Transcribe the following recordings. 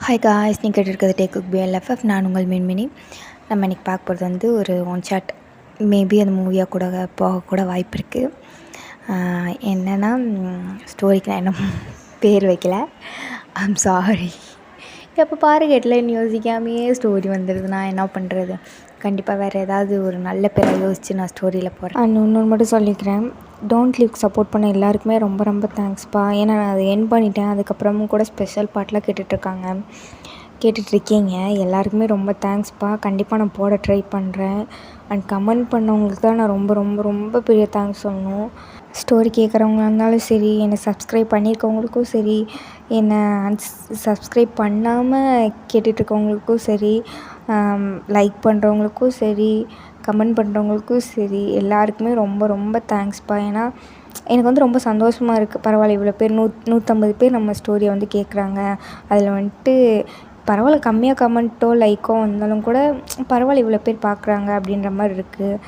Hi guys, நீங்கள் கேட்டிருக்கிறது take cook பிஎல்எஃப்எஃப். நான் உங்கள் மின்மினி. நம்ம இன்றைக்கி பார்க்க போகிறது வந்து ஒரு ஒன் ஷாட். மேபி அது மூவியாக கூட போகக்கூட வாய்ப்பு இருக்குது. என்னென்னா, ஸ்டோரிக்கு நான் என்ன பேர் வைக்கல. I'm sorry. எப்போ பாரு ஹெட்லைன் யோசிக்காமையே ஸ்டோரி வந்துடுது. நான் என்ன பண்ணுறது? கண்டிப்பாக வேறு ஏதாவது ஒரு நல்ல பேரை யோசித்து நான் ஸ்டோரியில் போகிறேன். இன்னொன்று மட்டும் சொல்லிக்கிறேன். டோன்ட் லீவ் சப்போர்ட் பண்ண எல்லாருக்குமே ரொம்ப ரொம்ப தேங்க்ஸ்ப்பா. ஏன்னா நான் அதை என் பண்ணிட்டேன். அதுக்கப்புறமும் கூட ஸ்பெஷல் பாட்டெலாம் கேட்டுட்ருக்கீங்க. எல்லாருக்குமே ரொம்ப தேங்க்ஸ்ப்பா. கண்டிப்பாக நான் போட ட்ரை பண்ணுறேன். அண்ட் கமெண்ட் பண்ணவங்களுக்கு தான் நான் ரொம்ப ரொம்ப ரொம்ப பெரிய தேங்க்ஸ் சொல்லணும். ஸ்டோரி கேட்குறவங்களா இருந்தாலும் சரி, என்னை சப்ஸ்கிரைப் பண்ணியிருக்கவங்களுக்கும் சரி, என்னை சப்ஸ்கிரைப் பண்ணாமல் கேட்டுட்ருக்கவங்களுக்கும் சரி, லைக் பண்ணுறவங்களுக்கும் சரி, கமெண்ட் பண்ணுறவங்களுக்கும் சரி, எல்லாருக்குமே ரொம்ப ரொம்ப தேங்க்ஸ்ப்பா. ஏன்னா எனக்கு வந்து ரொம்ப சந்தோஷமாக இருக்குது. பரவாயில்ல, இவ்வளோ பேர் 150 பேர் நம்ம ஸ்டோரியை வந்து கேட்குறாங்க. அதில் வந்துட்டு பரவாயில்ல, கம்மியாக கமெண்ட்டோ லைக்கோ வந்தாலும் கூட பரவாயில்ல, இவ்வளோ பேர் பார்க்குறாங்க அப்படின்ற மாதிரி இருக்குது.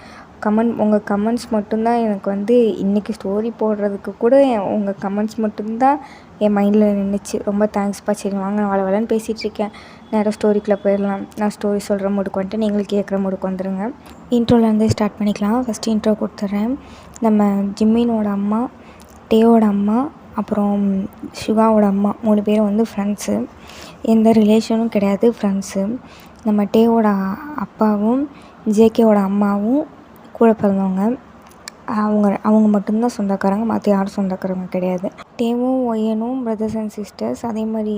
உங்கள் கமெண்ட்ஸ் மட்டும்தான் எனக்கு வந்து இன்றைக்கி ஸ்டோரி போடுறதுக்கு கூட உங்கள் கமெண்ட்ஸ் மட்டும்தான் என் மைண்டில் நின்றுச்சு. ரொம்ப தேங்க்ஸ்ப்பா. சரி வாங்க, நான் வளவலன்னு பேசிகிட்ருக்கேன். நேராக ஸ்டோரிக்குள்ளே போயிடலாம். நான் ஸ்டோரி சொல்கிற மூடுக்கு வந்துட்டு நீங்களும் கேட்குற மூடுக்கு வந்துடுங்க. இன்ட்ரோலேருந்தே ஸ்டார்ட் பண்ணிக்கலாம். ஃபஸ்ட்டு இன்ட்ரோ கொடுத்துட்றேன். நம்ம ஜிம்மினோட அம்மா, டேவோட அம்மா, அப்புறம் சுகாவோட அம்மா 3 பேரும் வந்து ஃப்ரெண்ட்ஸு. எந்த ரிலேஷனும் கிடையாது, ஃப்ரெண்ட்ஸு. நம்ம டேவோட அப்பாவும் ஜேகேவோட அம்மாவும் கூட பிறந்தவங்க. அவங்க மட்டும்தான் சொந்தக்காரங்க, மற்ற யாரும் சொந்தக்காரங்க கிடையாது. டேவும் ஒய்யனும் பிரதர்ஸ் அண்ட் சிஸ்டர்ஸ். அதே மாதிரி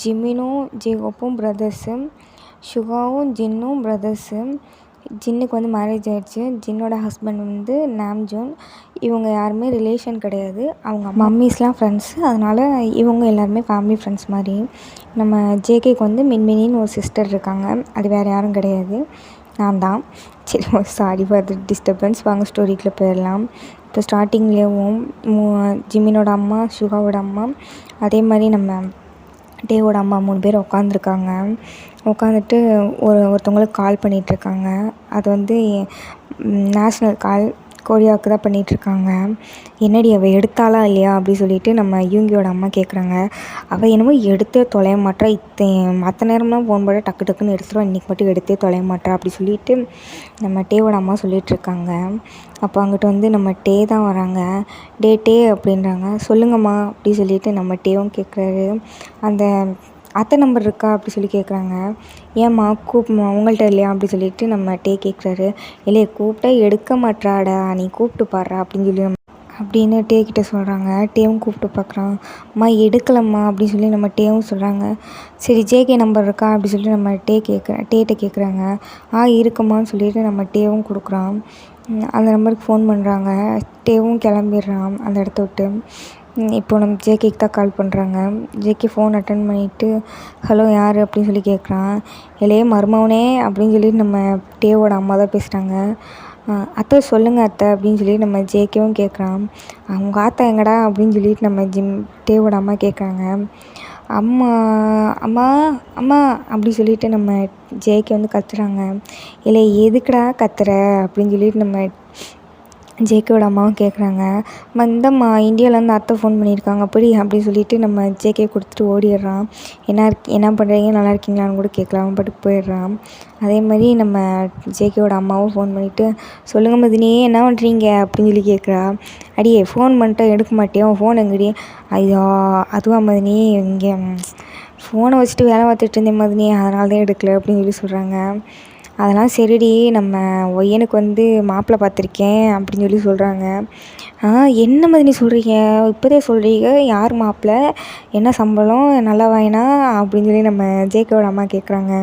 ஜிம்மினும் ஜேகோப்பும் பிரதர்ஸு. சுகாவும் ஜின்னும் பிரதர்ஸு. ஜின்னுக்கு வந்து மேரேஜ் ஆகிடுச்சு. ஜின்னோட ஹஸ்பண்ட் வந்து நாம்ஜோன். இவங்க யாருமே ரிலேஷன் கிடையாது. அவங்க மம்மிஸ்லாம் ஃப்ரெண்ட்ஸு. அதனால் இவங்க எல்லாருமே ஃபேமிலி ஃப்ரெண்ட்ஸ் மாதிரி. நம்ம ஜேகேக்கு வந்து மின்மினின்னு ஒரு சிஸ்டர் இருக்காங்க. அது வேறு யாரும் கிடையாது, நான் தான். சரி, சாரி ஃபார் தி டிஸ்டர்பன்ஸ். வாங்க ஸ்டோரிக்குள்ளே போயிடலாம். இப்போ ஸ்டார்டிங்லேயும் ஜிம்மினோட அம்மா, சுகாவோட அம்மா, அதே மாதிரி நம்ம டேவோட அம்மா 3 பேர் உட்காந்துட்டு ஒருத்தவங்களுக்கு கால் பண்ணிகிட்ருக்காங்க. அது வந்து நேஷ்னல் கால், கொரியாவுக்கு தான் பண்ணிகிட்ருக்காங்க. என்னடி அவள் எடுத்தாளா இல்லையா அப்படி சொல்லிட்டு நம்ம யூங்கியோட அம்மா கேட்குறாங்க. அவள் என்னமோ எடுத்தே தொலைய மாட்டா. மற்ற நேரம்லாம் ஃபோன் போட டக்கு டக்குன்னு எடுத்துருவா, இன்றைக்கி மட்டும் எடுத்தே தொலைய மாட்டா அப்படி சொல்லிட்டு நம்ம டேவோட அம்மா சொல்லிகிட்ருக்காங்க. அப்போ அங்கிட்ட வந்து நம்ம டே தான் வராங்க. டே அப்படின்றாங்க. சொல்லுங்கம்மா அப்படி சொல்லிட்டு நம்ம டேவும் கேட்குறாரு. அந்த அத்தை நம்பர் இருக்கா அப்படி சொல்லி கேட்குறாங்க. ஏம்மா உங்கள்கிட்ட இல்லையா அப்படி சொல்லிட்டு நம்ம டே கேட்குறாரு. இல்லையே, கூப்பிட்டா எடுக்க மாட்டாடா, நீ கூப்பிட்டு பாடுறா அப்படின்னு டே கிட்டே சொல்கிறாங்க. டேவும் கூப்பிட்டு பார்க்குறான். அம்மா எடுக்கலம்மா அப்படின்னு சொல்லி நம்ம டேவும் சொல்கிறாங்க. சரி, ஜேகே நம்பர் இருக்கா அப்படி சொல்லிட்டு நம்ம டேட்ட கேட்குறாங்க. இருக்குமான்னு சொல்லிட்டு நம்ம டேவும் கொடுக்குறான். அந்த நம்பருக்கு ஃபோன் பண்ணுறாங்க. டேவும் கிளம்பிடுறான் அந்த இடத்த விட்டு. இப்போ நம்ம ஜேகேக்கு தான் கால் பண்ணுறாங்க. ஜேகே ஃபோன் அட்டன் பண்ணிவிட்டு ஹலோ யார் அப்படின்னு சொல்லி கேட்குறான். இல்லையே மருமவனே அப்படின்னு சொல்லிட்டு நம்ம டேவோட அம்மா தான் பேசுகிறாங்க. அத்தை சொல்லுங்கள் அத்தை அப்படின்னு சொல்லி நம்ம ஜேகேவும் கேட்குறான். அவங்க ஆத்தா எங்கடா அப்படின்னு சொல்லிட்டு நம்ம டேவோட அம்மா கேட்குறாங்க. அம்மா அம்மா அம்மா அப்படி சொல்லிட்டு நம்ம ஜேகே வந்து கத்துறாங்க. இல்லை எதுக்குடா கத்துற அப்படின்னு சொல்லிட்டு நம்ம ஜேகேவோட அம்மாவும் கேட்குறாங்க. இந்தம்மா இந்தியாவிலேருந்து அத்தை ஃபோன் பண்ணியிருக்காங்க அப்படின்னு சொல்லிட்டு நம்ம ஜேகே கொடுத்துட்டு ஓடிடுறான். என்ன பண்ணுறீங்க, நல்லா இருக்கீங்களான்னு கூட கேட்கலாம், பட்டு போயிடுறான். அதே மாதிரி நம்ம ஜேகேவோட அம்மாவும் ஃபோன் பண்ணிவிட்டு சொல்லுங்கள் மதினியே, என்ன பண்ணுறீங்க அப்படின்னு சொல்லி கேட்குறா. அடியே, ஃபோன் பண்ணிட்டா எடுக்க மாட்டியா, ஃபோன் எங்கடி? ஐயோ அதுவா மதினி, இங்கே ஃபோனை வச்சுட்டு வேலை பார்த்துட்டு இருந்தேன் மதினி, அதனால தான் எடுக்கல அப்படின்னு சொல்லி சொல்கிறாங்க. அதெல்லாம் சரிடி, நம்ம ஒய்யனுக்கு வந்து மாப்பிள்ளை பார்த்துருக்கேன் அப்படின்னு சொல்லி சொல்கிறாங்க. என்ன மதினி சொல்கிறீங்க, இப்போதே சொல்கிறீங்க, யார் மாப்பிள்ளை, என்ன சம்பளம், நல்லா வாங்கினா அப்படின்னு சொல்லி நம்ம ஜேகேவோட அம்மா கேட்குறாங்க.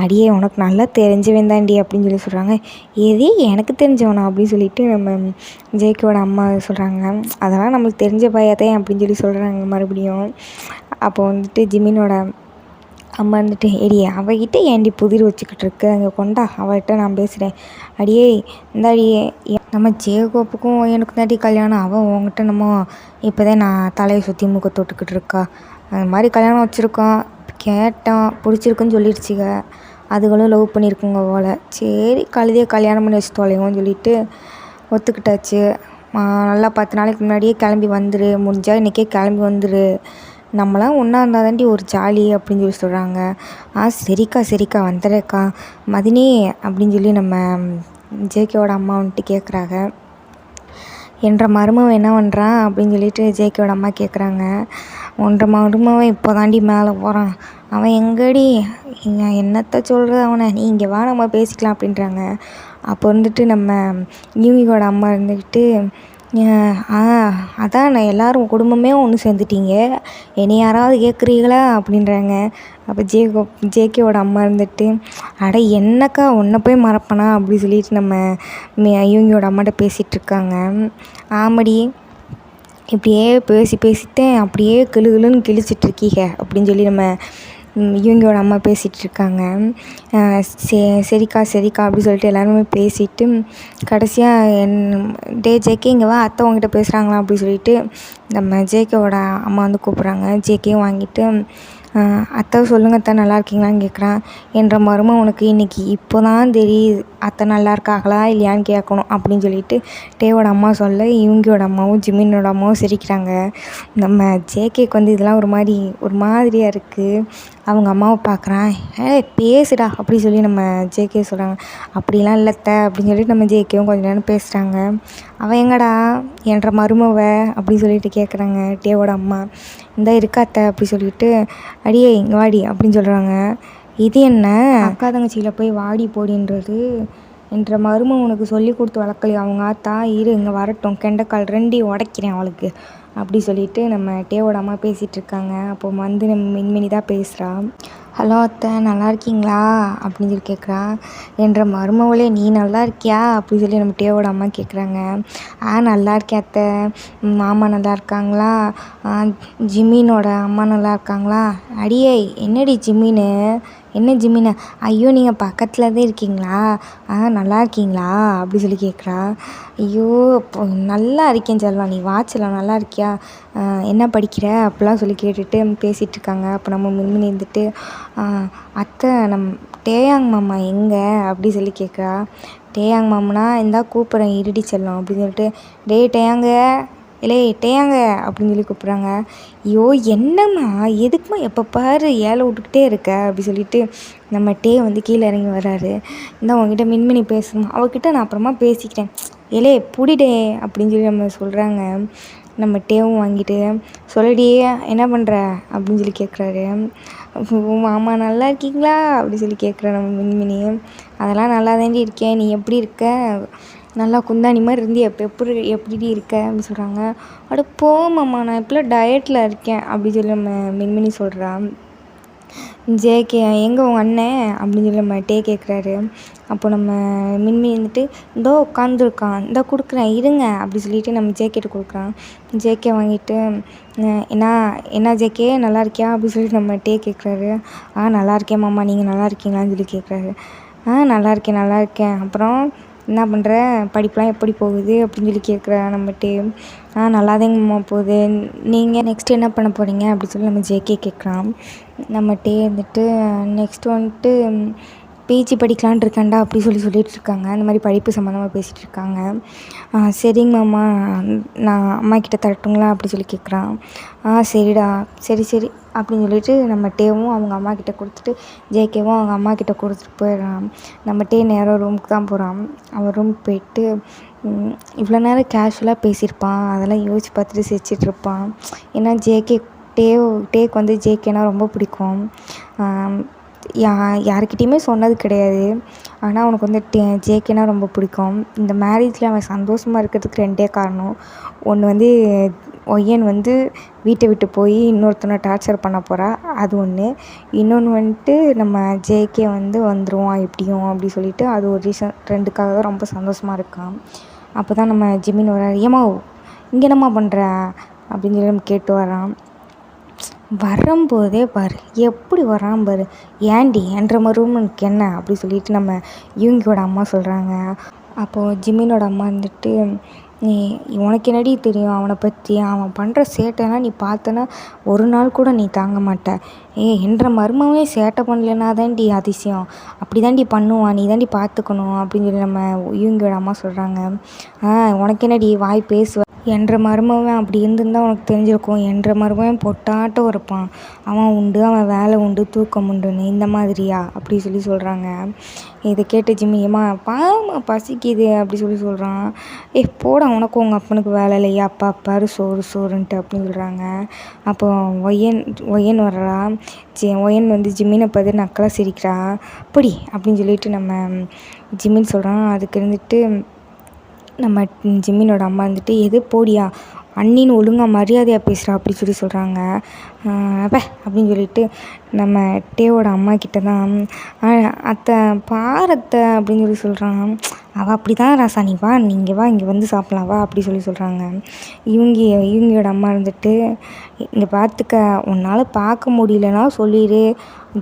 அடியே, உனக்கு நல்லா தெரிஞ்சவன் தான்டி அப்படின்னு சொல்லி சொல்கிறாங்க. எது எனக்கு தெரிஞ்சவனா அப்படின்னு சொல்லிட்டு நம்ம ஜேகேவோட அம்மா சொல்கிறாங்க. அதெல்லாம் நம்மளுக்கு தெரிஞ்ச பையன் அப்படின்னு சொல்லி சொல்கிறாங்க மறுபடியும். அப்போ வந்துட்டு ஜிம்மினோட அம்மா வந்துட்டு எடியே அவகிட்ட ஏண்டி புதிர் வச்சுக்கிட்டு இருக்கு, அங்கே கொண்டா, அவகிட்ட நான் பேசுகிறேன். அடியே இந்தாடியே, நம்ம ஜேகோப்புக்கும் எனக்கு தாண்டி கல்யாணம், அவன் உங்ககிட்ட நம்ம இப்போதான் நான் தலையை சுற்றி மூக்க தொட்டுக்கிட்டு இருக்கா. அது மாதிரி கல்யாணம் வச்சுருக்கோம், கேட்டான், பிடிச்சிருக்குன்னு சொல்லிடுச்சுங்க. அதுகளும் லவ் பண்ணியிருக்குங்க போல். சரி, கழுதையை கல்யாணம் பண்ணி வச்சு தொலைவோன்னு சொல்லிட்டு ஒத்துக்கிட்டாச்சு. நல்லா 10 நாளைக்கு முன்னாடியே கிளம்பி வந்துரு, முடிஞ்சால் இன்றைக்கே கிளம்பி வந்துரு, நம்மளாம் ஒன்றா இருந்தால் தாண்டி ஒரு ஜாலி அப்படின்னு சொல்லி சொல்கிறாங்க. சரிக்கா சரிக்கா வந்துடுறேக்கா மதினி அப்படின்னு சொல்லி நம்ம ஜேகேவோட அம்மா வந்துட்டு கேட்குறாங்க. என்ற மருமவன் என்ன பண்ணுறான் அப்படின்னு சொல்லிட்டு ஜேகேவோட அம்மா கேட்குறாங்க. ஒன்ற மருமவன் இப்போ தாண்டி மேலே போகிறான், அவன் எங்கடி என்னத்த சொல்கிறது அவனை, நீ இங்கே வா நம்ம பேசிக்கலாம் அப்படின்றாங்க. அப்போ வந்துட்டு நம்ம யூமியோட அம்மா இருந்துக்கிட்டு அதான் நான் எல்லோரும் குடும்பமே ஒன்று சேர்ந்துட்டீங்க, என்னை யாராவது கேட்குறீங்களா அப்படின்றாங்க. அப்போ ஜேகேவோட அம்மா இருந்துட்டு அட என்னக்கா உன்னை போய் மறப்பனா அப்படி சொல்லிட்டு நம்ம யூமியோட அம்மாட்ட பேசிகிட்ருக்காங்க. ஆமாடி இப்படியே பேசிட்டேன் அப்படியே கிளுன்னு கிழிச்சிட்ருக்கீங்க அப்படின்னு சொல்லி நம்ம இவங்களோட அம்மா பேசிகிட்ருக்காங்க. சரிக்கா சரிக்கா அப்படி சொல்லிட்டு எல்லாருமே பேசிவிட்டு கடைசியாக டே ஜேகே இங்கே வா அத்தை உங்ககிட்ட பேசுகிறாங்களா அப்படி சொல்லிட்டு நம்ம ஜேகேவோட அம்மா வந்து கூப்பிட்றாங்க. ஜேகேயும் வாங்கிட்டு அத்தை சொல்லுங்கள் அத்தை நல்லா இருக்கீங்களான்னு கேட்குறான். என்ற மருமகனுக்கு இன்றைக்கி இப்போ தான் தெரியுது அத்தை நல்லா இருக்காங்களா இல்லையான்னு கேட்கணும் அப்படின்னு சொல்லிட்டு டேவோட அம்மா சொல்ல இவங்களோட அம்மாவும் ஜிமினோட அம்மாவும் சிரிக்கிறாங்க. நம்ம ஜேகேக்கு வந்து இதெல்லாம் ஒரு மாதிரியாக இருக்குது. அவங்க அம்மாவை பார்க்குறான். பேசுடா அப்படி சொல்லி நம்ம ஜேகே சொல்கிறாங்க. அப்படிலாம் இல்லைத்த அப்படின்னு சொல்லிட்டு நம்ம ஜேகேவும் கொஞ்சம் நேரம் பேசுகிறாங்க. அவன் எங்கடா என்ற மருமவ அப்படி சொல்லிட்டு கேட்குறாங்க டேவோட அம்மா. இந்த இருக்காத்த அப்படி சொல்லிட்டு அடியே இங்கே வாடி அப்படின்னு சொல்கிறாங்க. இது என்ன அக்கா தங்கச்சியில் போய் வாடி போடின்றது, என்ற மருமவனுக்கு சொல்லி கொடுத்து வளர்க்கலையே அவங்க ஆத்தா, இரு இங்கே வரட்டும் கெண்டைக்கால் ரெண்டையும் உடைக்கிறேன் அவளுக்கு அப்படி சொல்லிட்டு நம்ம டேவோட அம்மா பேசிகிட்ருக்காங்க. அப்போ வந்து நம்ம மின்மினி தான் பேசுகிறா. ஹலோ அத்தை நல்லா இருக்கீங்களா அப்படின்னு சொல்லி கேட்குறா. என்ற மருமவளே நீ நல்லா இருக்கியா அப்படின்னு சொல்லி நம்ம டேவோட அம்மா கேட்குறாங்க. நல்லா இருக்கேன் அத்தை. மாமா நல்லா இருக்காங்களா? ஜிமினோட அம்மா நல்லா இருக்காங்களா? அடியே என்னடி ஜிமின்னு, என்ன ஜிமின்னு, ஐயோ நீங்கள் பக்கத்தில் தான் இருக்கீங்களா? நல்லா இருக்கீங்களா அப்படி சொல்லி கேட்குறா. ஐயோ நல்லா இருக்கேன் செல்லம், நீ வா செல்லம் நல்லா இருக்கியா, என்ன படிக்கிற அப்படிலாம் சொல்லி கேட்டுட்டு பேசிகிட்ருக்காங்க. அப்போ நம்ம மின்மினி இருந்துட்டு அத்தை டேயாங் மாமா எங்கே அப்படி சொல்லி கேட்குறா. டேயாங் மாமனா இந்தா கூப்பிட்றேன் இருடி செல்லம் அப்படின்னு சொல்லிட்டு டேயாங்க டேயாங்க அப்படின்னு சொல்லி கூப்பிட்றாங்க. ஐயோ என்னம்மா எதுக்குமா எப்போ பாரு ஏழை விட்டுக்கிட்டே இருக்க அப்படி சொல்லிட்டு நம்ம வந்து கீழே இறங்கி வர்றாரு. இந்த உங்ககிட்ட மின்மினி பேசணும், அவகிட்ட நான் அப்புறமா பேசிக்கிறேன், புடிடே அப்படின்னு சொல்லி நம்ம சொல்கிறாங்க. நம்ம டேவும் வாங்கிட்டு சொல்லடி என்ன பண்ணுற அப்படின்னு சொல்லி கேட்குறாரு. மாமா நல்லா இருக்கீங்களா அப்படி சொல்லி கேட்குறேன் நம்ம மின்மினி. அதெல்லாம் நல்லா தாண்டி இருக்கேன், நீ எப்படி இருக்க, நல்லா குந்தாணி மாதிரி இருந்து எப்படி இருக்க அப்படின்னு சொல்கிறாங்க. அட போமாம்மா நான் இப்போலாம் டயட்டில் இருக்கேன் அப்படி சொல்லி நம்ம மின்மினி சொல்கிறான். ஜேகே எங்கே உங்கள் அண்ணன் அப்படின்னு சொல்லி நம்ம டே கேட்குறாரு. அப்போ நம்ம மின்மினி வந்துட்டு இதோ உட்காந்துருக்கான், இந்த கொடுக்குறேன் இருங்க அப்படி சொல்லிட்டு நம்ம ஜேகேட்ட கொடுக்குறான். ஜேகே வாங்கிட்டு என்ன ஜேகே நல்லா இருக்கியா அப்படி சொல்லிட்டு நம்ம டே கேட்குறாரு. நல்லா இருக்கேன் மாமா, நீங்கள் நல்லா இருக்கீங்களான்னு சொல்லி கேட்குறாரு. நல்லா இருக்கேன் அப்புறம் என்ன பண்ணுற, படிப்புலாம் எப்படி போகுது அப்படின்னு சொல்லி கேட்குறா நம்மகிட்டே. நல்லாதாங்கம்மா போகுது, நீங்கள் நெக்ஸ்ட்டு என்ன பண்ண போகிறீங்க அப்படி சொல்லி நம்ம ஜேகே கேட்குறான். நம்மகிட்டே வந்துட்டு நெக்ஸ்ட்டு வந்துட்டு பிஜி படிக்கலான் இருக்கேன்டா அப்படி சொல்லிட்டு இருக்காங்க. அந்த மாதிரி படிப்பு சம்மந்தமாக பேசிகிட்டு இருக்காங்க. சரிங்க மாமா நான் அம்மாக்கிட்ட தரட்டுங்களா அப்படி சொல்லி கேட்குறான். சரிடா சரி அப்படின்னு சொல்லிட்டு நம்ம டேவும் அவங்க அம்மாக்கிட்ட கொடுத்துட்டு ஜேகேவும் அவங்க அம்மாக்கிட்ட கொடுத்துட்டு போயிடுறான். நம்ம டே நேரம் ரூமுக்கு தான் போகிறான். அவன் ரூமுக்கு போயிட்டு இவ்வளோ நேரம் கேஷுவலாக பேசியிருப்பான், அதெல்லாம் யோசிச்சு பார்த்துட்டு சிரிச்சிட்ருப்பான். ஏன்னா டேக்கு வந்து ஜேகேனா ரொம்ப பிடிக்கும். யாருக்கிட்டேயுமே சொன்னது கிடையாது, ஆனால் அவனுக்கு வந்து ஜேகேனா ரொம்ப பிடிக்கும். இந்த மேரேஜில் அவன் சந்தோஷமாக இருக்கிறதுக்கு 2 காரணம். ஒன்று வந்து ஒய்யன் வந்து வீட்டை விட்டு போய் இன்னொருத்தனை டார்ச்சர் பண்ண போகிறா அது ஒன்று, இன்னொன்று வந்துட்டு நம்ம ஜேகே வந்து வந்துடுவான் எப்படியும் அப்படி சொல்லிட்டு அது ஒரு ரீசன். 2க்காக தான் ரொம்ப சந்தோஷமாக இருக்கான். அப்போ தான் நம்ம ஜிமின் வர்றாரு. ஏம்மா இங்கே என்னம்மா பண்ணுற அப்படின்னு சொல்லி நம்ம கேட்டு வரான். வரும்போதே பாரு எப்படி வரான் பாரு, ஏண்டி என்ற மருமனுக்கு என்ன அப்படி சொல்லிட்டு நம்ம யூங்கியோட அம்மா சொல்கிறாங்க. அப்போது ஜிமினோட அம்மா வந்துட்டு உனக்கு என்னடி தெரியும் அவனை பற்றி, அவன் பண்ணுற சேட்டைனா நீ பார்த்தனா ஒரு நாள் கூட நீ தாங்க மாட்ட, என்ற மருமகனே சேட்டை பண்ணலனா தான்டி அதிசயம், அப்படி தாண்டி பண்ணுவான், நீ தாண்டி பார்த்துக்கணும் அப்படின்னு சொல்லி நம்ம இவங்களோட அம்மா சொல்கிறாங்க. உனக்கு என்னடி வாய் பேசுவ, என்ற மருமகன் அப்படி இருந்திருந்தா உனக்கு தெரிஞ்சிருக்கும், என்ற மருமகன் பொட்டாட்டம் இருப்பான், அவன் உண்டு அவன் வேலை உண்டு தூக்கம் உண்டுன்னு, இந்த மாதிரியா அப்படி சொல்லி சொல்கிறாங்க. இதை கேட்டு ஜிம்மி ஏம்மா பாவம்மா பசிக்குது அப்படி சொல்லி சொல்கிறான். போடா உனக்கும் உங்கள் அப்பனுக்கு வேலை இல்லையா, அப்பா அப்பாரு சோறு சோறுன்ட்டு அப்படின்னு சொல்கிறாங்க. அப்போ ஒய்யன் வர்றா. ஒய்யன் வந்து ஜிம்மினை பார்த்து நக்கலாக சிரிக்கிறா. அப்படி அப்படின்னு சொல்லிட்டு நம்ம ஜிம்மின்னு சொல்கிறான். அதுக்கு இருந்துட்டு நம்ம ஜிம்மினோட அம்மா வந்துட்டு எது போடியா அண்ணின்னு ஒழுங்காக மரியாதையாக பேசுகிறா அப்படி சொல்லி சொல்கிறாங்க. அப்படின்னு சொல்லிட்டு நம்ம டேவோட அம்மா கிட்ட தான் அத்தை பாரத்தை அப்படின்னு சொல்லி சொல்கிறான். அவள் அப்படி தான் ராசா, நீ வா நீங்கள் வா இங்கே வந்து சாப்பிட்லாம் வா அப்படி சொல்லி சொல்கிறாங்க. இவங்களோட அம்மா இருந்துட்டு இங்கே பார்த்துக்க, உன்னால் பார்க்க முடியலன்னா சொல்லிடு,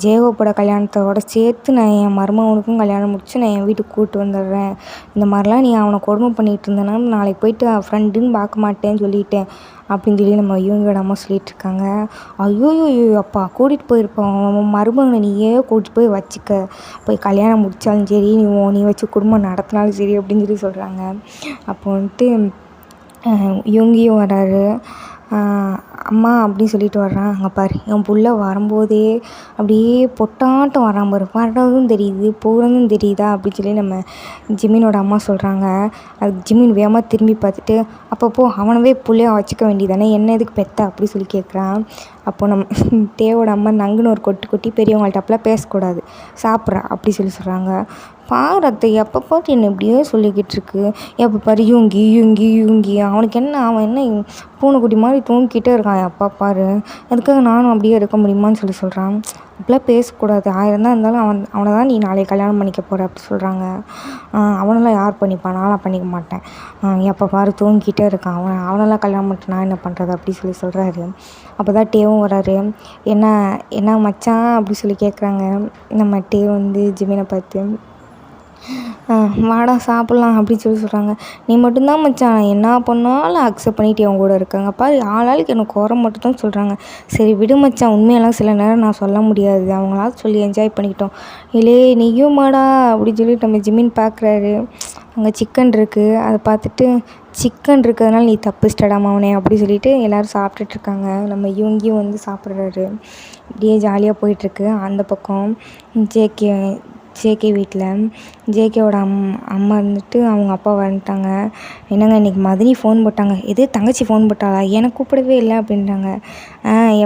ஜேகோப்போட கல்யாணத்தோட சேர்த்து நான் என் மருமகனுக்கும் கல்யாணம் முடிச்சு நான் என் வீட்டுக்கு கூப்பிட்டு வந்துடுறேன். இந்த மாதிரிலாம் நீ அவனை கொடுமை பண்ணிகிட்டு இருந்தேன்னா நாளைக்கு போயிட்டு ஃப்ரெண்டுன்னு பார்க்க மாட்டேன்னு சொல்லிட்டேன் அப்படின்னு சொல்லி நம்ம இவங்களோட அம்மா சொல்லிகிட்ருக்காங்க. ஐயோ அப்பா கூட்டிகிட்டு போயிருப்போம், அவன் மருமகனை நீயே கூட்டிகிட்டு போய் வச்சுக்க, போய் கல்யாணம் முடித்தாலும் சரி நீ வச்சு குடும்பம் நடத்தினாலும் சரி அப்படின்னு சொல்லி சொல்கிறாங்க. அப்போ வந்துட்டு இவங்கியும் வராரு. அம்மா அப்படின்னு சொல்லிட்டு வர்றான். அங்கே பாரு என் புள்ள வரும்போதே அப்படியே பொட்டாட்டம் வரான் பாரு, வர்றதும் தெரியுது போகிறதும் தெரியுதா அப்படின்னு சொல்லி நம்ம ஜிம்மினோட அம்மா சொல்கிறாங்க. அதுக்கு ஜிம்மின் வேகமாக திரும்பி பார்த்துட்டு அப்பப்போ அவனவே புள்ளையாக வச்சுக்க வேண்டியதானே, என்ன எதுக்கு பெத்த அப்படி சொல்லி கேட்குறான். அப்போ நம்ம தேவோட அம்மா நங்குன்னு ஒரு கொட்டி பெரியவங்கள்ட்ட அப்பெல்லாம் பேசக்கூடாது, சாப்பிட்றா அப்படி சொல்லி சொல்கிறாங்க. பாரத்தை எப்போ பார்த்து என்ன இப்படியே சொல்லிக்கிட்டு இருக்கு, எப்போ பாரு யூங்கி அவனுக்கு என்ன, அவன் என்ன பூனைக்குட்டி மாதிரி தூங்கிக்கிட்டே இருக்கான் எப்போ பாரு, அதுக்காக நானும் அப்படியே இருக்க முடியுமான்னு சொல்லி சொல்கிறான். அப்படிலாம் பேசக்கூடாது, 1000 தான் இருந்தாலும் அவனை தான் நீ நாளைக்கு கல்யாணம் பண்ணிக்க போகிற அப்படி சொல்கிறாங்க. அவனெல்லாம் யார் பண்ணிப்பான், நான்லாம் பண்ணிக்க மாட்டேன், எப்போ பாரு தூங்கிக்கிட்டே இருக்கான், அவனெல்லாம் கல்யாணம் பண்ணிட்டு நான் என்ன பண்ணுறது அப்படி சொல்லி சொல்கிறாரு. அப்போ தான் டேவும் வராரு. என்ன மச்சான் அப்படி சொல்லி கேட்குறாங்க. நம்ம டே வந்து ஜிம்மினை பார்த்து வாடா சாப்பிட்லாம் அப்படின்னு சொல்லி சொல்கிறாங்க. நீ மட்டும்தான் மச்சான் என்ன பண்ணாலும் அக்செப்ட் பண்ணிட்டு அவங்க கூட இருக்காங்க பாரு, ஆளாளுக்கு எனக்கு குறை மட்டும் தான் சொல்கிறாங்க. சரி விடு மச்சான், உண்மையெல்லாம் சில நேரம் நான் சொல்ல முடியாது, அவங்களால சொல்லி என்ஜாய் பண்ணிக்கிட்டோம். நீயும் மாடா அப்படின்னு சொல்லிட்டு நம்ம ஜிம்மின் பார்க்குறாரு. அங்கே சிக்கன் இருக்குது, அதை பார்த்துட்டு சிக்கன் இருக்கிறதுனால நீ தப்பிச்சிட்டடாமா அவனே அப்படி சொல்லிட்டு எல்லோரும் சாப்பிட்டுட்ருக்காங்க. நம்ம இவங்கியும் வந்து சாப்பிட்றாரு. இப்படியே ஜாலியாக போயிட்டுருக்கு. அந்த பக்கம் ஜேகே வீட்டில் ஜேகேவோட அம்மா இருந்துட்டு அவங்க அப்பா வந்துட்டாங்க. என்னங்க இன்றைக்கி மதினி ஃபோன் போட்டாங்க, எது தங்கச்சி ஃபோன் போட்டாளா, எனக்கு கூப்பிடவே இல்லை அப்படின்றாங்க.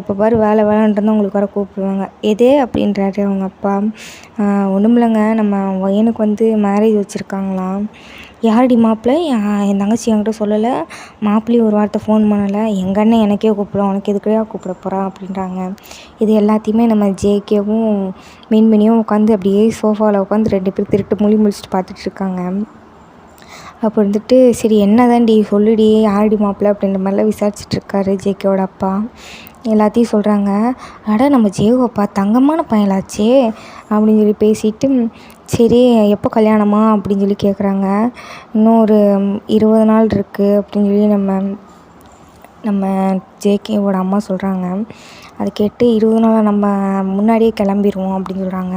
எப்போ பாரு வேலைன்றது உங்களுக்கு வர கூப்பிடுவாங்க, எதே அப்படின்றாரு அவங்க அப்பா. ஒன்றும் இல்லைங்க, நம்ம பையனுக்கு வந்து மேரேஜ் வச்சுருக்காங்களாம். யாரடி மாப்பிள்ளை, என் தங்கச்சி என்கிட்ட சொல்லலை, மாப்பிள்ளையும் ஒரு வார்த்தை ஃபோன் பண்ணலை, எங்கள் அண்ணன் எனக்கே கூப்பிடும், உனக்கு எதுக்குறையா கூப்பிட போகிறா அப்படின்றாங்க. இது எல்லாத்தையுமே நம்ம ஜேகேவும் மீன்மணியும் உட்காந்து அப்படியே சோஃபாவில் உட்காந்து 2 பேர் திருட்டு முழிச்சிட்டு பார்த்துட்ருக்காங்க. அப்போ இருந்துட்டு சரி என்னதான்டி சொல்லுடி யாரடி மாப்பிள்ளை அப்படின்ற மாதிரிலாம் விசாரிச்சிட்ருக்காரு ஜேகேவோட அப்பா. எல்லாத்தையும் சொல்கிறாங்க. நம்ம ஜேகோப்பா தங்கமான பயலாச்சே அப்படின்னு சொல்லி பேசிட்டு சரி எப்போ கல்யாணமா அப்படின்னு சொல்லி கேட்குறாங்க. இன்னும் ஒரு 20 நாள் இருக்குது அப்படின்னு சொல்லி நம்ம ஜேகேவோட அம்மா சொல்கிறாங்க. அதை கேட்டு 20 நாள் நம்ம முன்னாடியே கிளம்பிடுவோம் அப்படின்னு சொல்கிறாங்க.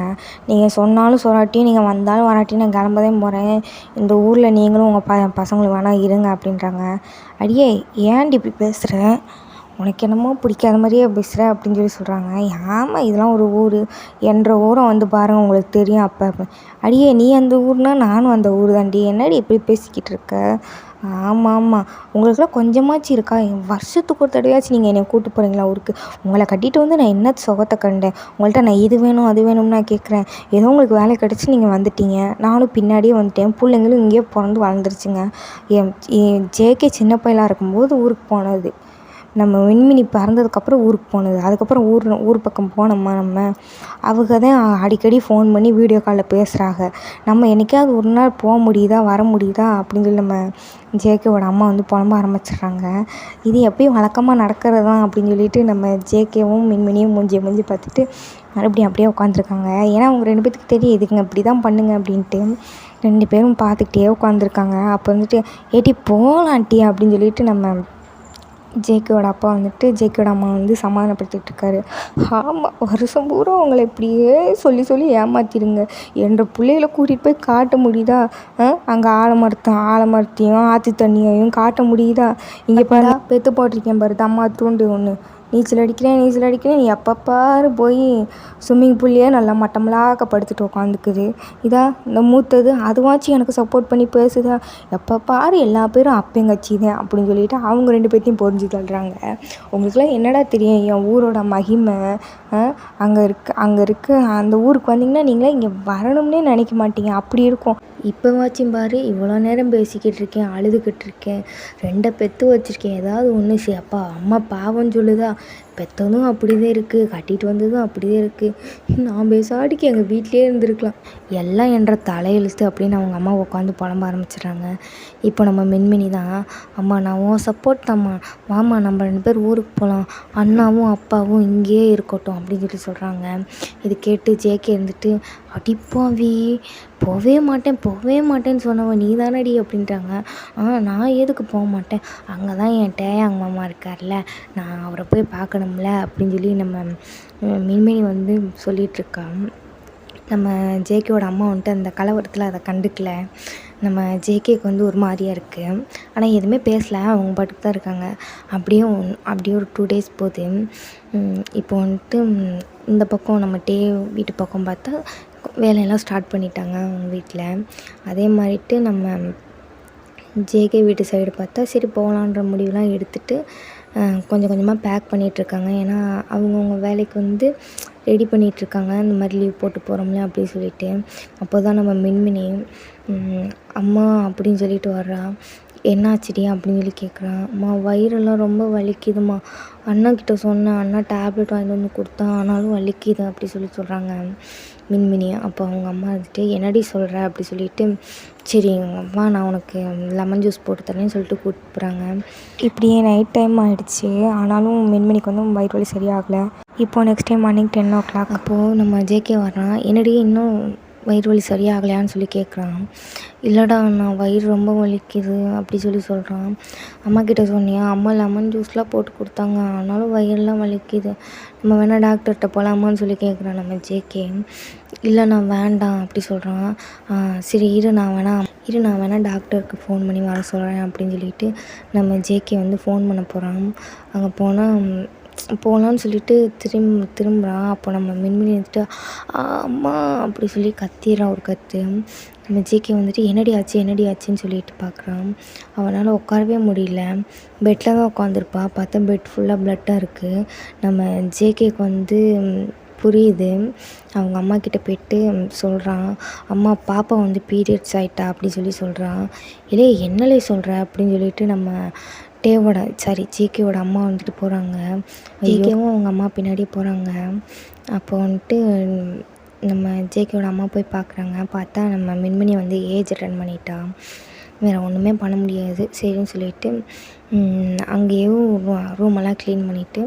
நீங்கள் சொன்னாலும் சொல்லாட்டியும் நீங்கள் வந்தாலும் வராட்டியும் நான் கிளம்பதான் போகிறேன், இந்த ஊரில் நீங்களும் உங்கள் பசங்களும் வேணால் இருங்க அப்படின்றாங்க. அடியே ஏன்டி இப்படி பேசுகிற, உனக்கு என்னமோ பிடிக்காத மாதிரியே பேசுகிற அப்படின்னு சொல்லி சொல்கிறாங்க. ஆமாம் இதெல்லாம் ஒரு ஊர், என்ற ஊரம் வந்து பாருங்கள் உங்களுக்கு தெரியும் அப்போ. அடியே நீ அந்த ஊர்னா நானும் அந்த ஊர் தாண்டி, என்னடி இப்படி பேசிக்கிட்டு இருக்க. ஆமாம் உங்களுக்குலாம் கொஞ்சமாச்சும் இருக்கா, வருஷத்துக்கு ஒரு தடவையாச்சும் நீங்கள் என்னை கூப்பிட்டு போகிறீங்களா ஊருக்கு, உங்களை கட்டிட்டு வந்து நான் என்ன சுகத்தை கண்டேன், உங்கள்கிட்ட நான் இது வேணும் அது வேணும்னு நான் கேட்குறேன், ஏதோ உங்களுக்கு வேலை கிடச்சி நீங்கள் வந்துட்டீங்க, நானும் பின்னாடியே வந்துட்டேன், பிள்ளைங்களும் இங்கேயே பிறந்து வளர்ந்துருச்சுங்க. என் ஜேகே சின்ன பையலாக இருக்கும்போது ஊருக்கு போனது, நம்ம விண்மினி பறந்ததுக்கப்புறம் ஊருக்கு போனது, அதுக்கப்புறம் ஊர் பக்கம் போனோம்மா அவங்க தான் அடிக்கடி ஃபோன் பண்ணி வீடியோ காலில் பேசுகிறாங்க, நம்ம என்றைக்காவது ஒரு நாள் போக முடியுதா வர முடியுதா அப்படின்னு சொல்லி நம்ம ஜேகேவோட அம்மா வந்து புலம்ப ஆரம்பிச்சிடுறாங்க. இது எப்பயும் வழக்கமாக நடக்கிறது தான் அப்படின்னு சொல்லிட்டு நம்ம ஜேகேவும் மின்மினியும் மூஞ்சி பார்த்துட்டு மறுபடியும் அப்படியே உட்காந்துருக்காங்க. ஏன்னா அவங்க 2 பேத்துக்கு தெரியும் இதுங்க இப்படி தான் பண்ணுங்க அப்படின்ட்டு. 2 பேரும் பார்த்துக்கிட்டே உட்காந்துருக்காங்க. அப்போ வந்துட்டு ஏட்டி போகலான்ட்டி அப்படின்னு சொல்லிட்டு நம்ம ஜேகேவோட அப்பா வந்துட்டு ஜேகேவோட அம்மா வந்து சமாதானப்படுத்திட்டு இருக்காரு. ஆமாம், வருஷம் பூரா உங்களை இப்படியே சொல்லி சொல்லி ஏமாத்திடுங்க. என்ற பிள்ளைகளை கூட்டிகிட்டு போய் காட்ட முடியுதா? அங்கே ஆலமரத்தையும் ஆற்று தண்ணியையும் காட்ட முடியுதா? இங்கே பாரு, பெற்று போட்டிருக்கேன் பாரு தம்மா தூண்டு ஒன்று. நீச்சல் அடிக்கிறேன் நீ எப்போ பாரு போய் ஸ்விம்மிங் பூல்லையே நல்லா மட்டமலாக்க படுத்துட்டு உட்காந்துக்குது. இதா இந்த மூத்தது அதுவாச்சும் எனக்கு சப்போர்ட் பண்ணி பேசுதா? எப்போ பாரு எல்லா பேரும் அப்பங்கச்சி தான் அப்படின்னு சொல்லிட்டு அவங்க 2 பேர்த்தையும் பொறிஞ்சு தள்ளுறாங்க. உங்களுக்குலாம் என்னடா தெரியும் என் ஊரோட மகிமை? அங்கே இருக்க அந்த ஊருக்கு வந்தீங்கன்னா நீங்களே இங்கே வரணும்னே நினைக்க மாட்டீங்க, அப்படி இருக்கும். இப்போவாச்சும் பாரு, இவ்வளோ நேரம் பேசிக்கிட்டு இருக்கேன், அழுதுகிட்டு இருக்கேன், 2 பெற்று வச்சுருக்கேன், ஏதாவது ஒன்று அப்பா அம்மா பாவம்னு சொல்லுதா? பெற்றதும் அப்படிதான் இருக்குது, கட்டிட்டு வந்ததும் அப்படிதான் இருக்குது. நான் பேசாடிக்கு எங்கள் வீட்டிலே இருந்திருக்கலாம். எல்லாம் என்ற தலையெழுத்து அப்படின்னு அவங்க அம்மா உட்காந்து புலம்ப ஆரம்பிச்சிடுறாங்க. இப்போ நம்ம மின்மினி தான், அம்மா நான் உன் சப்போர்ட் தாம்மா, வாம்மா நம்ம 2 பேர் ஊருக்கு போகலாம், அண்ணாவும் அப்பாவும் இங்கேயே இருக்கட்டும் அப்படின்னு சொல்லி சொல்கிறாங்க. இது கேட்டு ஜேகே இருந்துட்டு, அடிப்பாவி, போகவே மாட்டேன்னு சொன்னவன் நீ தானடி அப்படின்ட்டாங்க. நான் எதுக்கு போக மாட்டேன், அங்கே தான் என் டேயாங் மாமா இருக்கார்ல, நான் அவரை போய் பார்க்கணும்ல அப்படின்னு சொல்லி நம்ம மின்மினி வந்து சொல்லிகிட்ருக்கா. நம்ம ஜேகேவோட அம்மா வந்துட்டு அந்த கலவரத்தில் அதை கண்டுக்கல. நம்ம ஜேகேக்கு வந்து ஒரு மாதிரியாக இருக்குது. ஆனால் எதுவுமே பேசலை, அவங்க பாட்டுக்கு தான் இருக்காங்க. அப்படியே ஒரு 2 days போகுது. இப்போ வந்துட்டு இந்த பக்கம் நம்ம வீட்டு பக்கம் பார்த்தா வேலையெல்லாம் ஸ்டார்ட் பண்ணிட்டாங்க அவங்க வீட்டில். அதே மாதிரிட்டு நம்ம ஜேகே வீட்டு சைடு பார்த்தா சரி போகலான்ற முடிவுலாம் எடுத்துகிட்டு கொஞ்சம் கொஞ்சமாக பேக் பண்ணிகிட்ருக்காங்க. ஏன்னா அவங்கவுங்க வேலைக்கு வந்து ரெடி பண்ணிகிட்ருக்காங்க, இந்த மாதிரி லீவ் போட்டு போகிறோம்ல அப்படின்னு சொல்லிட்டு. அப்போ தான் நம்ம மின்மினி அம்மா அப்படின்னு சொல்லிட்டு வர்றா. என்னாச்சுடி அப்படின்னு சொல்லி கேட்குறான். அம்மா வயிறெல்லாம் ரொம்ப வலிக்குதும்மா, அண்ணாக்கிட்ட சொன்னேன், அண்ணா டேப்லெட் வாங்கிட்டு வந்து கொடுத்தா, ஆனாலும் வலிக்குது அப்படி சொல்கிறாங்க மின்மினி. அப்போ அவங்க அம்மா வந்துட்டு என்னடி சொல்கிற அப்படி சொல்லிட்டு, சரி அம்மா நான் உனக்கு லெமன் ஜூஸ் போட்டு தரேன்னு சொல்லிட்டு கூப்பிட்டு போகிறாங்க. இப்படியே நைட் டைம் ஆகிடுச்சு, ஆனாலும் மின்மினிக்கு வந்து வயிறு வலி சரியாகலை. இப்போது நெக்ஸ்ட் டைம் மார்னிங் 10 o'clock அப்போது நம்ம ஜேகே வர்றான். என்னடி இன்னும் வயிறு வலி சரியாகலையான்னு சொல்லி கேட்குறான். இல்லைடா நான் வயிறு ரொம்ப வலிக்குது அப்படி சொல்கிறான். அம்மாக்கிட்ட சொன்னியா? அம்மா லெமன் ஜூஸ்லாம் போட்டு கொடுத்தாங்க, ஆனாலும் வயிறுலாம் வலிக்குது, நம்ம வேணால் டாக்டர்கிட்ட போகலாமான்னு சொல்லி கேட்குறான் நம்ம ஜேகே. இல்லை நான் வேண்டாம் அப்படி சொல்கிறான். சரி இரு நான் வேணால் டாக்டருக்கு ஃபோன் பண்ணி வர சொல்கிறேன் அப்படின்னு சொல்லிட்டு நம்ம ஜேகே வந்து ஃபோன் பண்ண போகிறான். அங்கே போகலான்னு சொல்லிட்டு திரும்புகிறான். அப்போ நம்ம மின்மினி வந்துட்டு அம்மா அப்படி சொல்லி கத்திடுறான் ஒரு கத்து. நம்ம ஜேகே வந்துட்டு என்னடி ஆச்சுன்னு சொல்லிட்டு பார்க்குறான். அவனால் உட்காரவே முடியல, பெட்டில் தான் உட்காந்துருப்பா. பார்த்தா பெட் ஃபுல்லாக ப்ளட்டாக இருக்குது. நம்ம ஜேகேக்கு வந்து புரியுது. அவங்க அம்மா கிட்ட போய்ட்டு சொல்கிறான், அம்மா பாப்பா வந்து பீரியட்ஸ் ஆகிட்டா அப்படி சொல்கிறான். இல்லை என்னலே சொல்கிற அப்படின்னு சொல்லிட்டு நம்ம ஜேகேவோட அம்மா வந்துட்டு போகிறாங்க. ஜேகேவும் அவங்க அம்மா பின்னாடியே போகிறாங்க. அப்போ வந்துட்டு நம்ம ஜேகேவோட அம்மா போய் பார்க்குறாங்க. பார்த்தா நம்ம மின்மினி வந்து ஏஜ் அட்டன் பண்ணிட்டா. வேறு ஒன்றுமே பண்ண முடியாது. சரின்னு சொல்லிட்டு அங்கேயும் ரூமெல்லாம் க்ளீன் பண்ணிவிட்டு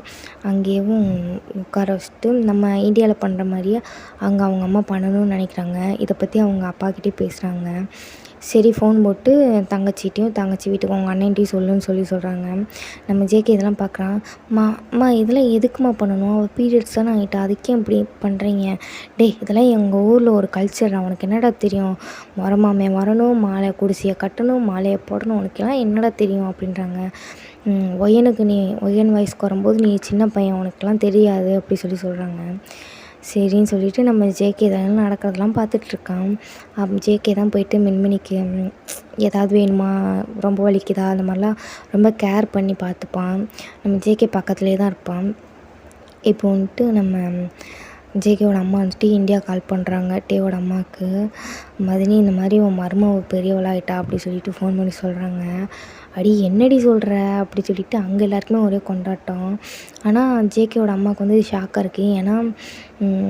அங்கேயும் உட்கார வச்சுட்டு நம்ம இந்தியாவில் பண்ணுற மாதிரியே அங்கே அவங்க அம்மா பண்ணணும்னு நினைக்கிறாங்க. இதை பற்றி அவங்க அப்பாக்கிட்டே பேசுகிறாங்க. சரி ஃபோன் போட்டு தங்கச்சி வீட்டுக்கு உங்கள் அண்ணன்ட்டையும் சொல்லுன்னு சொல்கிறாங்க. நம்ம ஜேகே இதெல்லாம் பார்க்குறான். அம்மா இதெல்லாம் எதுக்குமா பண்ணணும், அவள் பீரியட்ஸ் தானே ஆகிட்டா, அதுக்கே இப்படி பண்ணுறீங்க? இதெல்லாம் எங்கள் ஊரில் ஒரு கல்ச்சர், அவனுக்கு என்னடா தெரியும், வரமாமே வரணும், மாலை குடிசையை கட்டணும், மாலையை போடணும், உனக்கெல்லாம் என்னடா தெரியும் அப்படின்றாங்க. ஒய்யன் வயசுக்கு வரும்போது நீ சின்ன பையன், உனக்கெல்லாம் தெரியாது அப்படி சொல்கிறாங்க. சரின்னு சொல்லிட்டு நம்ம ஜேகே இதெல்லாம் நடக்கிறதெல்லாம் பார்த்துட்ருக்கான். ஜேகே தான் போயிட்டு மின்மினிக்கு ஏதாவது வேணுமா, ரொம்ப வலிக்குதா, அந்த மாதிரிலாம் ரொம்ப கேர் பண்ணி பார்த்துப்பான். நம்ம ஜேகே பக்கத்துலேயே தான் இருப்பான். இப்போ வந்துட்டு நம்ம ஜேகேவோட அம்மா வந்துட்டு இந்தியா கால் பண்ணுறாங்க டேவோட அம்மாவுக்கு. மதினி இந்த மாதிரி உன் மருமவ பெரியவளாயிட்டா அப்படி சொல்லிட்டு ஃபோன் பண்ணி சொல்கிறாங்க. அடி என்னடி சொல்கிற அப்படி சொல்லிட்டு அங்கே எல்லாருக்குமே ஒரே கொண்டாட்டம். ஆனால் ஜேகேவோட அம்மாவுக்கு வந்து ஷாக்காக இருக்குது. ஏன்னா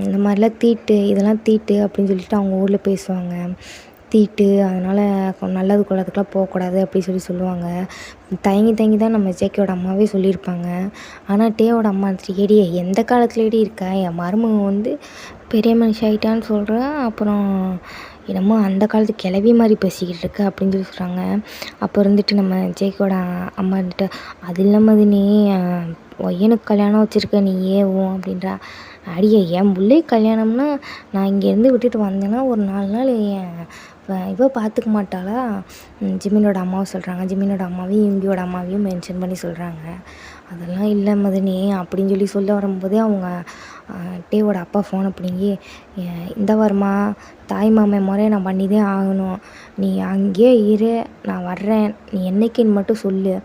இந்த மாதிரிலாம் இதெல்லாம் தீட்டு அப்படின்னு சொல்லிட்டு அவங்க ஊரில் பேசுவாங்க. தீட்டு, அதனால் நல்லது கொள்ளதுக்கெலாம் போகக்கூடாது அப்படி சொல்லுவாங்க. தயங்கி தான் நம்ம ஜேகேவோட அம்மாவே சொல்லியிருப்பாங்க. ஆனால் டேவோட அம்மா வந்துட்டு ஏடி எந்த காலத்துலேடி இருக்கா, என் மருமகன் வந்து பெரிய மனுஷி ஆகிட்டான்னு சொல்கிறேன், அப்புறம் என்னமோ அந்த காலத்து கிழவி மாதிரி பேசிக்கிட்டு இருக்க அப்படின்னு சொல்லி சொல்கிறாங்க. அப்போ இருந்துட்டு நம்ம ஜேகேவோட அம்மா இருந்துட்டு, அது இல்லாமல் அது நீ ஒய்யனுக்கு கல்யாணம் வச்சுருக்க நீ ஏவும் அப்படின்றா. அடியே என் பிள்ளை கல்யாணம்னா நான் இங்கேருந்து விட்டுட்டு வந்தேன்னா ஒரு 4 நாள் இவ பார்த்துக்க மாட்டாளா? ஜிமினோட அம்மாவை சொல்கிறாங்க. ஜிமினோட அம்மாவையும் இவங்கியோட அம்மாவையும் மென்ஷன் பண்ணி சொல்கிறாங்க. அதெல்லாம் இல்லை மதனி அப்படின்னு சொல்லி சொல்ல வரும்போதே அவங்க டேவோட அப்பா ஃபோனை பிடுங்கி, இந்த வாரமா தாய் மாமன் முறையை நான் பண்ணிதான் ஆகணும், நீ அங்கேயே இரு, நான் வர்றேன், நீ என்னைக்குன்னு மட்டும் சொல்லு,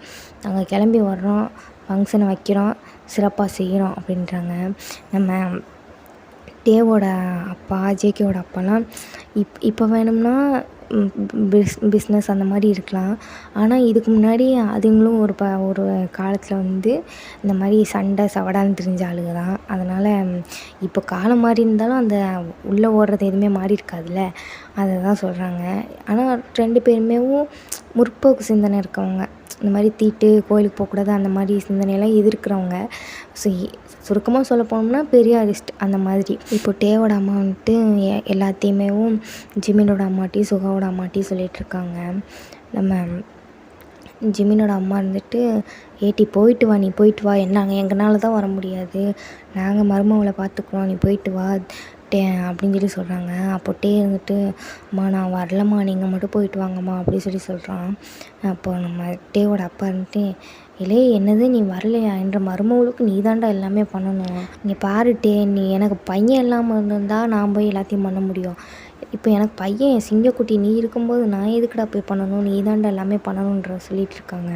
நாங்கள் கிளம்பி வர்றோம், ஃபங்க்ஷனை வைக்கிறோம், சிறப்பாக செய்கிறோம் அப்படின்றாங்க. நம்ம டேவோட அப்பா ஜேகேவோட அப்பாலாம் இப்போ வேணும்னா பிஸ்னஸ் அந்த மாதிரி இருக்கலாம். ஆனால் இதுக்கு முன்னாடி அதுங்களும் ஒரு காலத்தில் வந்து இந்த மாதிரி சண்டை சவடான்னு தெரிஞ்ச ஆளுங்க தான். அதனால் இப்போ காலம் மாறி இருந்தாலும் அந்த உள்ளே ஓடுறது எதுவுமே மாறி இருக்காதுல்ல, அதை தான் சொல்கிறாங்க. ஆனால் 2 பேருமேவும் முற்போக்கு சிந்தனை இருக்கவங்க. இந்த மாதிரி தீட்டு கோயிலுக்கு போகக்கூடாது அந்த மாதிரி சிந்தனையெல்லாம் எதிர்க்கிறவங்க. ஸோ சுருக்கமாக சொல்ல போனோம்னா பெரியாரிஸ்ட் அந்த மாதிரி. இப்போ டேவோட அம்மா வந்துட்டு எல்லாத்தையுமேவும் ஜிமினோட அம்மாட்டையும் சுகாவோட அம்மாட்டையும் சொல்லிகிட்ருக்காங்க. நம்ம ஜிமினோட அம்மா இருந்துட்டு, ஏட்டி போயிட்டு வா, நீ போயிட்டு வா, நாங்கள் எங்களால் தான் வர முடியாது, நாங்கள் மருமகளை பார்த்துக்குறோம், நீ போயிட்டு வா அப்படின்னு சொல்லி சொல்கிறாங்க. அப்போ டே இருந்துட்டு, அம்மா நான் வரலம்மா, நீங்கள் மட்டும் போயிட்டு வாங்கம்மா அப்படின்னு சொல்லி சொல்கிறான். அப்போ நம்ம டேவோட அப்பா இருந்துட்டு, இல்லை என்னது நீ வரலையா, என்ற மருமகளுக்கு நீ தாண்டா எல்லாமே பண்ணணும், நீ பாருட்டே, நீ எனக்கு பையன் இல்லாமல் இருந்திருந்தா நான் போய் எல்லாத்தையும் பண்ண முடியும், இப்போ எனக்கு பையன் சிங்கக்குட்டி நீ இருக்கும்போது நான் எதுக்குடா போய் பண்ணணும், நீ தாண்டா எல்லாமே பண்ணணுன்ற சொல்லிகிட்டு இருக்காங்க.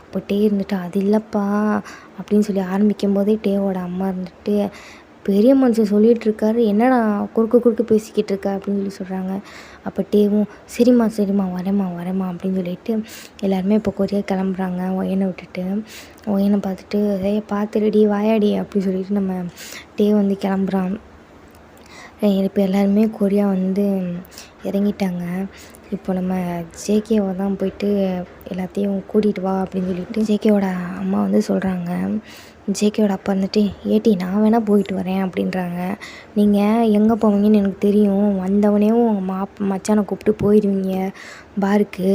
அப்போ டே இருந்துட்டு, அது இல்லைப்பா அப்படின்னு சொல்லி ஆரம்பிக்கும் போதே டேவோட அம்மா இருந்துட்டு, பெரிய மனுஷன் சொல்லிகிட்ருக்காரு, என்னடா குறுக்கு பேசிக்கிட்டு இருக்க அப்படின்னு சொல்லி சொல்கிறாங்க. அப்போ டேவும் சரிம்மா வரேம்மா அப்படின்னு சொல்லிட்டு எல்லாருமே இப்போ கொரியா கிளம்புறாங்க ஒயனை விட்டுட்டு. ஒயனை பார்த்துட்டு, பார்த்துடுடி வாயாடி அப்படின்னு சொல்லிட்டு நம்ம டே வந்து கிளம்புறான். இப்போ எல்லாருமே கொரியா வந்து இறங்கிட்டாங்க. இப்போ நம்ம ஜேகேவை தான் போயிட்டு எல்லாத்தையும் கூட்டிகிட்டு வா அப்படின்னு சொல்லிட்டு ஜேகேவோட அம்மா வந்து சொல்கிறாங்க. ஜேகேவோட அப்பா வந்துட்டு, ஏட்டி நான் வேணால் போயிட்டு வரேன் அப்படின்றாங்க. நீங்கள் எங்கே போவீங்கன்னு எனக்கு தெரியும், வந்தவனையும் உங்கள் மச்சானை கூப்பிட்டு போயிடுவீங்க பாருக்கு,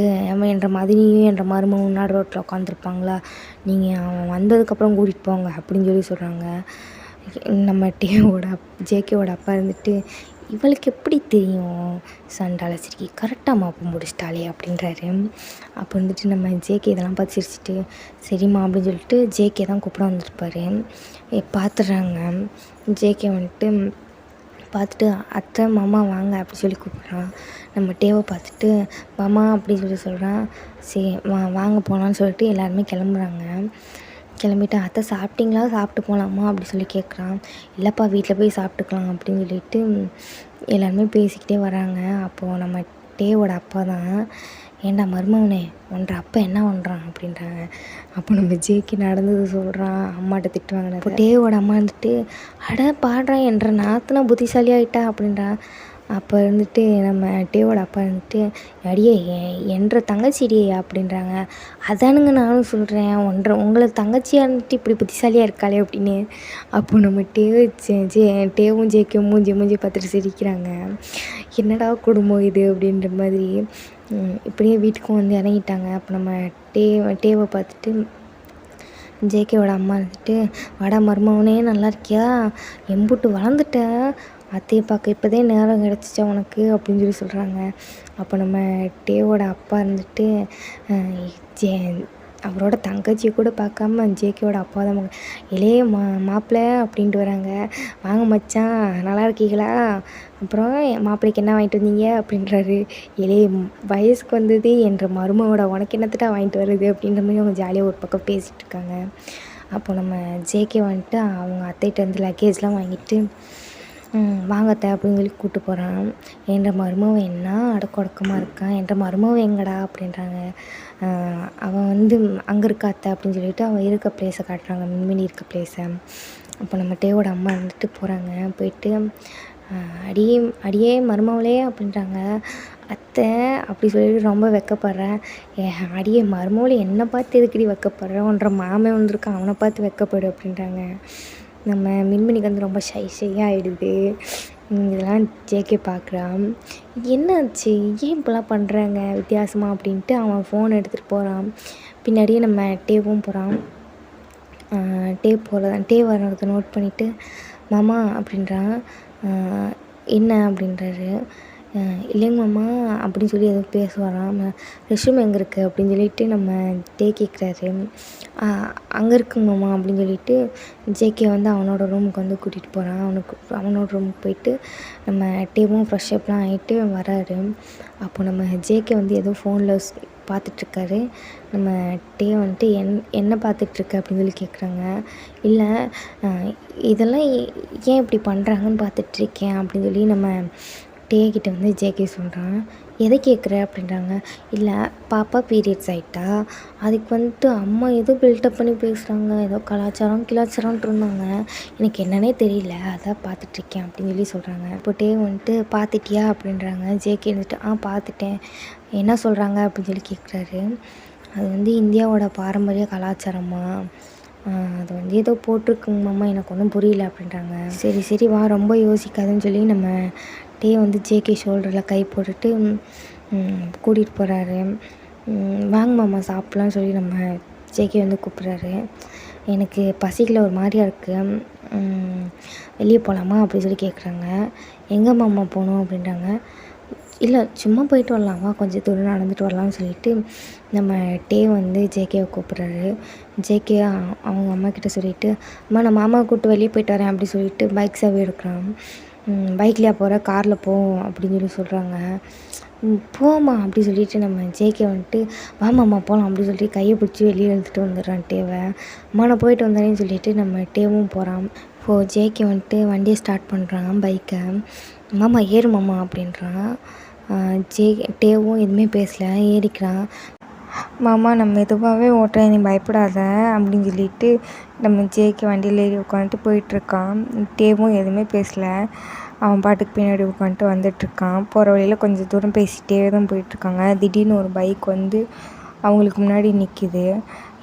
என்ற மதினியும் என்ற மருமகன் நடு ரோட்டில் உட்காந்துருப்பாங்களா, நீங்கள் அவன் வந்ததுக்கப்புறம் கூட்டிகிட்டு போங்க அப்படின்னு சொல்லி சொல்கிறாங்க. நம்ம ஜேகேவோட அப்பா இருந்துட்டு, இவளுக்கு எப்படி தெரியும் சண்டால சிரிக்கி கரெக்டாக மாப்பு முடிச்சிட்டாளே அப்படின்றாரு. அப்போ வந்துட்டு நம்ம ஜேகே இதெல்லாம் பார்த்து சிரிச்சிட்டு, சரிம்மா அப்படின்னு சொல்லிட்டு ஜேகே தான் கூப்பிட வந்துருப்பார். பார்த்துடுறாங்க. ஜேகே வந்துட்டு பார்த்துட்டு, அத்தை மாமா வாங்க அப்படி சொல்லி கூப்பிட்றான். நம்ம டேவை பார்த்துட்டு மாமா அப்படி சொல்லி சொல்கிறான். சரி வாங்க போகலான்னு சொல்லிட்டு எல்லாருமே கிளம்புறாங்க. கிளம்பிட்டு, அத்தை சாப்பிட்டீங்களா, சாப்பிட்டு போகலாமா அப்படி சொல்லி கேட்குறான். இல்லைப்பா வீட்டில் போய் சாப்பிட்டுக்கலாம் அப்படின்னு சொல்லிட்டு எல்லாருமே பேசிக்கிட்டே வராங்க. அப்போது நம்ம டேவோட அப்பா தான், ஏண்டா மருமவனே உன்ற அப்பா என்ன பண்ணுறான் அப்படின்றாங்க. அப்போ நம்ம ஜேகே நடந்தது சொல்கிறான், அம்மாட்ட திட்டுவாங்க. இப்போ டேவோட அம்மா வந்துட்டு, அட பாடுறான் என்ற நாத்தனா புத்திசாலி ஆகிட்டா அப்படின்றான். அப்போ இருந்துட்டு நம்ம டேவோட அப்பா இருந்துட்டு, அடியே என்ற தங்கச்சிடி அப்படின்றாங்க. அதானுங்க நானும் சொல்கிறேன், உங்களை தங்கச்சியாக இருந்துட்டு இப்படி புத்திசாலியாக இருக்காளே அப்படின்னு. அப்போ நம்ம டேவும் ஜேக்கும் மூஞ்சி பார்த்துட்டு சிரிக்கிறாங்க. என்னடா குடும்பம் இது அப்படின்ற மாதிரி. இப்படியே வீட்டுக்கும் வந்து இறங்கிட்டாங்க. அப்போ நம்ம டேவை பார்த்துட்டு ஜேகேவோட அம்மா இருந்துட்டு, வாடா மருமவனே நல்லா இருக்கியா, எம்புட்டு வளர்ந்துட்ட, அத்தையை பார்க்க இப்போதே நேரம் கிடச்சிச்சா உனக்கு அப்படின்னு சொல்லி சொல்கிறாங்க. அப்போ நம்ம டேவோட அப்பா இருந்துட்டு அவரோட தங்கச்சியை கூட பார்க்காம ஜேகேவோட அப்பா தான் இளைய மாப்பிள்ளை அப்படின்ட்டு வராங்க. வாங்க மச்சான் நல்லா இருக்கீங்களா, அப்புறம் மாப்பிள்ளைக்கு என்ன வாங்கிட்டு வந்தீங்க அப்படின்றாரு. இளைய வயசுக்கு வந்தது என்ற மருமகளோட உனக்கு என்னத்துட்டா வாங்கிட்டு வருது அப்படின்ற மாதிரி அவங்க ஜாலியாக ஒரு பக்கம் பேசிகிட்டு இருக்காங்க. அப்போ நம்ம ஜேகே வந்துட்டு அவங்க அத்தைகிட்ட வந்து லக்கேஜ்லாம் வாங்கிட்டு வாங்க அத்தை அப்படின்னு சொல்லி கூப்பிட்டு போகிறான். என்ற மருமவன் என்ன அடக்கொடக்கமாக இருக்கான், என்ற மருமவன் எங்கடா அப்படின்றாங்க. அவன் வந்து அங்கே இருக்கா அத்தை அப்படின்னு சொல்லிட்டு அவன் இருக்க பிளேஸை காட்டுறாங்க, மின்மினி இருக்க பிளேஸை. அப்போ நம்ம டேவோட அம்மா இருந்துட்டு போகிறாங்க. போயிட்டு அடியே மருமவளே அப்படின்றாங்க. அத்தை அப்படி சொல்லிட்டு ரொம்ப வெக்கப்படுறேன். அடியே மருமவளே என்னை பார்த்து எதுக்கடி வெக்கப்படுறேன், ஒன்றரை மாமன் வந்திருக்கான் அவனை பார்த்து வெக்கப்படு அப்படின்றாங்க. நம்ம மின்மினிக்கு வந்து ரொம்ப ஷையாக ஆகிடுது. இதெல்லாம் ஜேகே பார்க்குறான். என்னாச்சு, ஏன் இப்படிலாம் பண்ணுறாங்க வித்தியாசமாக அப்படின்ட்டு அவன் ஃபோன் எடுத்துகிட்டு போகிறான். பின்னாடியே நம்ம டேவும் போகிறான். டே வர்றத நோட் பண்ணிவிட்டு மாமா அப்படின்றான். என்ன அப்படின்றாரு. இல்லைங்க மாமா அப்படின்னு சொல்லி ஏதோ பேசுவாராம். ரெஸ்ட் ரூம் எங்கே இருக்குது அப்படின்னு சொல்லிட்டு நம்ம டே கேட்குறாரு. அங்கே இருக்குங்க மாமா அப்படின்னு சொல்லிட்டு ஜேகே வந்து அவனோட ரூமுக்கு வந்து கூட்டிகிட்டு போகிறான். அவனோட ரூமுக்கு போயிட்டு நம்ம டேவும் ஃப்ரெஷ்அப்லாம் ஆகிட்டு வராரு. அப்போ நம்ம ஜேகே வந்து ஏதோ ஃபோனில் பார்த்துட்ருக்காரு. நம்ம டே வந்துட்டு என்ன பார்த்துட்ருக்க அப்படின்னு சொல்லி கேட்குறாங்க. இல்லை இதெல்லாம் ஏன் இப்படி பண்ணுறாங்கன்னு பார்த்துட்ருக்கேன் அப்படின்னு சொல்லி நம்ம டே கிட்ட வந்து ஜேகே சொல்கிறான். எதை கேட்குற அப்படின்றாங்க. இல்லை பாப்பா பீரியட்ஸ் ஆகிட்டா அதுக்கு வந்துட்டு அம்மா ஏதோ பில்டப் பண்ணி பேசுகிறாங்க, ஏதோ கிலாச்சாரம்ன்ட்டு இருந்தாங்க, எனக்கு என்னன்னே தெரியல, அதான் பார்த்துட்ருக்கேன் அப்படின்னு சொல்லி சொல்கிறாங்க. இப்போ டே வந்துட்டு பார்த்துட்டியா அப்படின்றாங்க. ஜேகே வந்துட்டு பார்த்துட்டேன், என்ன சொல்கிறாங்க அப்படின்னு சொல்லி கேட்குறாரு. அது வந்து இந்தியாவோட பாரம்பரிய கலாச்சாரமா, அது வந்து ஏதோ போட்டிருக்குங்க மாமா, எனக்கு ஒன்றும் புரியல அப்படின்றாங்க. சரி வா, ரொம்ப யோசிக்காதுன்னு சொல்லி நம்ம டே வந்து ஜேகே ஷோல்டரில் கை போட்டுட்டு கூட்டிகிட்டு போகிறாரு. வாங்க மாமா சாப்பிட்லான்னு சொல்லி நம்ம ஜேகே வந்து கூப்பிட்றாரு. எனக்கு பசிக்கல, ஒரு மாதிரியா இருக்குது, வெளியே போகலாமா அப்படின்னு சொல்லி கேட்குறாங்க. எங்கே மாமா போகணும் அப்படின்றாங்க. இல்லை சும்மா போயிட்டு வரலாம், வா கொஞ்சம் தூரம் நடந்துட்டு வரலாம்னு சொல்லிட்டு நம்ம டே வந்து ஜேகேவை கூப்பிட்றாரு. ஜேகே அவங்க அம்மாக்கிட்ட சொல்லிவிட்டு, அம்மா நான் மாமாவை கூப்பிட்டு வெளியே போயிட்டு வரேன் அப்படி சொல்லிட்டு பைக் சாவி எடுக்கிறான். பைக்லையா போகிற, காரில் போ அப்படின்னு சொல்லி சொல்கிறாங்க. போமா அப்படி சொல்லிட்டு நம்ம ஜேகே வந்துட்டு வாமாம்மா போகலாம் அப்படின்னு சொல்லிட்டு கையை பிடிச்சி வெளியே எழுத்துட்டு வந்துடுறான் டேவை. அம்மா நான் போயிட்டு வந்தேன்னு சொல்லிட்டு நம்ம டேவும் போகிறான். இப்போது ஜேகே வந்துட்டு வண்டியை ஸ்டார்ட் பண்ணுறான், பைக்கை. மாமா ஏறு மாமா அப்படின்றான். டேவும் எதுவுமே பேசலை, ஏறிக்கிறான். மாமா நான் மெதுவாகவே ஓட்டுறேன், நீ பயப்படாத அப்படின்னு சொல்லிட்டு நம்ம ஜேகே வண்டியில் ஏறி உட்காந்துட்டு போயிட்டுருக்கான். டேவும் எதுவுமே பேசலை, அவன் பாட்டுக்கு பின்னாடி உட்காந்துட்டு வந்துட்டுருக்கான். போகிற வழியில் கொஞ்சம் தூரம் பேசிகிட்டே தான் போயிட்டுருக்காங்க. திடீர்னு ஒரு பைக் வந்து அவங்களுக்கு முன்னாடி நிற்கிது.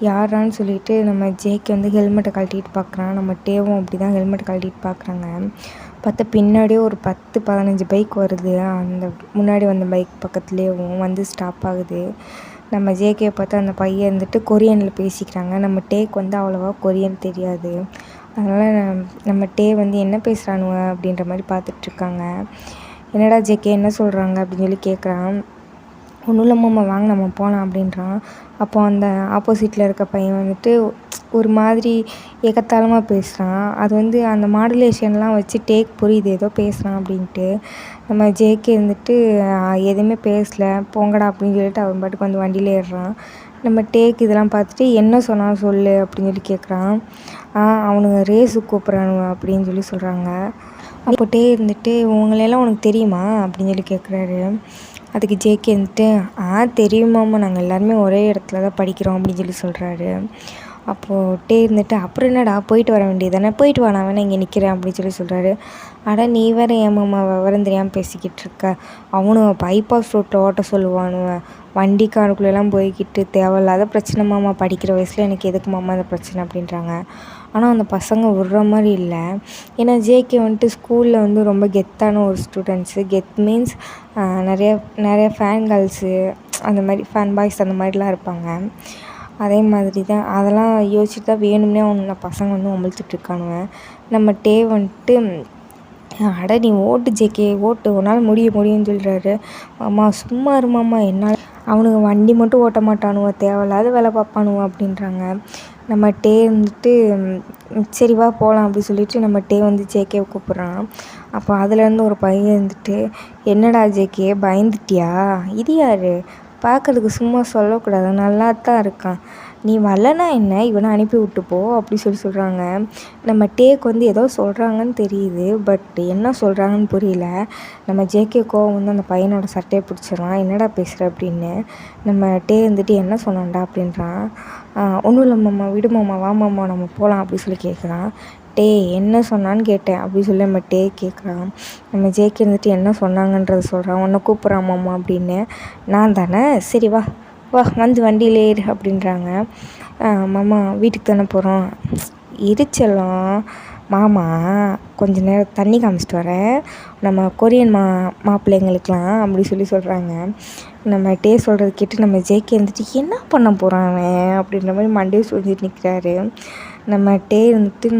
யாரான்னு சொல்லிட்டு நம்ம ஜேகே வந்து ஹெல்மெட்டை கழட்டிட்டு பார்க்குறான். நம்ம டேவும் அப்படி தான் ஹெல்மெட்டை கழட்டிட்டு பார்க்குறாங்க. பார்த்தா பின்னாடியே ஒரு 10-15 பைக் வருது. அந்த முன்னாடி வந்த பைக் பக்கத்துலேயும் வந்து ஸ்டாப் ஆகுது. நம்ம ஜேகேவை பார்த்து அந்த பையன் இருந்துட்டு கொரியனில் பேசிக்கிறாங்க. நம்ம டேக்கு வந்து அவ்வளோவா கொரியன் தெரியாது. அதனால் நம்ம டே வந்து என்ன பேசுகிறானுவ அப்படின்ற மாதிரி பார்த்துட்ருக்காங்க. என்னடா ஜேகே என்ன சொல்கிறாங்க அப்படின்னு சொல்லி கேட்குறான். ஒன்றும் இல்லை மாமா, வாங்க நம்ம போகலாம் அப்படின்றான். அப்போ அந்த ஆப்போசிட்டில் இருக்க பையன் வந்துட்டு ஒரு மாதிரி எகத்தாளமாக பேசுகிறான். அது வந்து அந்த மாடுலேஷன்லாம் வச்சு டேக் புரியுது ஏதோ பேசுகிறான் அப்படின்ட்டு. நம்ம ஜேகே இருந்துட்டு எதுவுமே பேசலை, போங்கடா அப்படின்னு சொல்லிட்டு அவன் பாட்டுக்கு வந்து வண்டியில் ஏறுறான். நம்ம டேக் இதெல்லாம் பார்த்துட்டு என்ன சொன்னான் சொல்லு அப்படின்னு சொல்லி கேட்குறான். அவனுங்க ரேஸுக்கு கூப்பிட்றானுங்க அப்படின்னு சொல்லி சொல்கிறாங்க. அப்போ டே இருந்துட்டு உங்களையெல்லாம் உனக்கு தெரியுமா அப்படின்னு சொல்லி கேட்குறாரு. அதுக்கு ஜேகே இருந்துட்டு தெரியுமாம்மா, நாங்கள் எல்லாருமே ஒரே இடத்துல தான் படிக்கிறோம் அப்படின்னு சொல்லி சொல்கிறாரு. அப்போது டே இருந்துட்டு அப்புறம் என்னடா போயிட்டு வர வேண்டியது தானே, போயிட்டு வா, நான் வேணா இங்கே நிற்கிறேன் அப்படின்னு சொல்லி சொல்கிறாரு. நீ வேறு ஏமாம்மா விவரம் தெரியாமல் பேசிக்கிட்டு இருக்க, அவனும் பைபாஸ் ரோட்டில் ஓட்ட சொல்லுவானுவன், வண்டிக்காருக்குள்ளெல்லாம் போய்கிட்டு தேவையில்லாத பிரச்சனை மாமா, படிக்கிற வயசில் எனக்கு எதுக்கு மாமா அந்த பிரச்சனை அப்படின்றாங்க. ஆனால் அந்த பசங்க விடுற மாதிரி இல்லை. ஏன்னா ஜேகே வந்துட்டு ஸ்கூலில் வந்து ரொம்ப கெத்தான ஒரு ஸ்டூடெண்ட்ஸு. கெத் மீன்ஸ் நிறைய ஃபேன் கேர்ள்ஸு அந்த மாதிரி ஃபேன் பாய்ஸ் அந்த மாதிரிலாம் இருப்பாங்க. அதே மாதிரி தான் அதெல்லாம் யோசிச்சுட்டு தான் வேணும்னே அவனை பசங்க வந்து ஒம்பளிச்சிட்ருக்கானுங்க. நம்ம டே வந்துட்டு நீ ஓட்டு ஜேகே ஓட்டு, உன்னால் முடியும்னு சொல்கிறாரு. மாமா சும்மா இருமாம்மா, என்னால் அவனுங்க வண்டி மட்டும் ஓட்ட மாட்டானுவ, தேவையில்லாத வேலை பார்ப்பானுவ அப்படின்றாங்க. நம்ம டே வந்துட்டு சரி வா போகலாம் அப்படி சொல்லிட்டு நம்ம டே வந்து ஜேகேவை கூப்பிட்றான். அப்போ அதுலேருந்து ஒரு பையன் இருந்துட்டு என்னடா ஜேகே பயந்துட்டியா, இது யார், பார்க்கறதுக்கு சும்மா சொல்லக்கூடாது, நல்லா தான் இருக்கான், நீ வரலனா என்ன, இவனை அனுப்பி விட்டு போ அப்படி சொல்கிறாங்க. நம்ம டேக்கு வந்து ஏதோ சொல்கிறாங்கன்னு தெரியுது, பட் என்ன சொல்கிறாங்கன்னு புரியல. நம்ம ஜேகே கோவம் வந்து அந்த பையனோட சட்டையை பிடிச்சிடலாம், என்னடா பேசுகிற அப்படின்னு. நம்ம டே வந்துட்டு என்ன சொன்னான்டா அப்படின்றான். ஒன்றும் இல்லை மாமா, விடு மாமா, வா மாமா நம்ம போகலாம் அப்படி சொல்லி கேட்குறான். டே என்ன சொன்னான்னு கேட்டேன் அப்படி சொல்லி நம்ம டே கேட்குறான். நம்ம ஜேகே இருந்துட்டு என்ன சொன்னாங்கன்றத சொல்கிறான். உன்னை கூப்பிட்றான் மாமா அப்படின்னு. நான் தானே, சரி வா வந்து வண்டியில் ஏறு அப்படின்றாங்க. மாமா வீட்டுக்கு தானே போகிறோம், இருச்செல்லாம் மாமா கொஞ்ச நேரம் தண்ணி காமிச்சிட்டு வரேன், நம்ம கொரியன் மாப்பிள்ளைங்களுக்கெலாம் அப்படி சொல்கிறாங்க. நம்ம டே சொல்கிறது கேட்டு நம்ம ஜேகே இருந்துட்டு என்ன பண்ண போகிறான் அவன் அப்படின்ற மாதிரி மண்டையை சொல்லிட்டு நிற்கிறாரு. நம்ம டே வந்துட்டு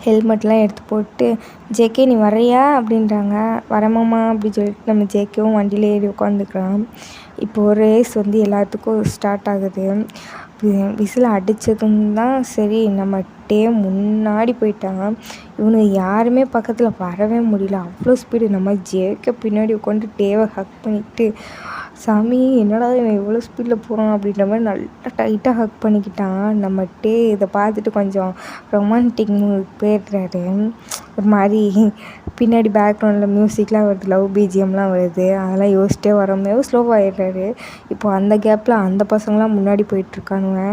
ஹெல்மெட்லாம் எடுத்து போட்டு ஜேகே நீ வரையா அப்படின்றாங்க. வரமாமா அப்படின்னு சொல்லிட்டு நம்ம ஜேகேவும் வண்டியில் ஏறி உட்காந்துக்கிறான். இப்போ ஒரு ரேஸ் வந்து எல்லாத்துக்கும் ஸ்டார்ட் ஆகுது. விசில் அடித்ததும் தான் சரி நம்ம டே முன்னாடி போயிட்டான். இவனுக்கு யாருமே பக்கத்தில் வரவே முடியல, அவ்வளோ ஸ்பீடு. நம்ம ஜேகே பின்னாடி உட்காந்து டேவை ஹக் பண்ணிக்கிட்டு சாமி என்னடா இவன் இவ்வளோ ஸ்பீடில் போகிறான் அப்படின்ற மாதிரி நல்லா டைட்டாக ஹக் பண்ணிக்கிட்டான். நம்ம டே இதை பார்த்துட்டு கொஞ்சம் ரொமான்டிக் போயிடுறாரு. ஒரு மாதிரி பின்னாடி பேக்ரவுண்டில் மியூசிக்லாம் வருது, லவ் பிஜிஎம்லாம் வருது, அதெல்லாம் யோசிச்சிட்டே வரமே ஸ்லோவாகிடுறாரு. இப்போது அந்த கேப்பில் அந்த பசங்களாம் முன்னாடி போயிட்டுருக்கானுங்க.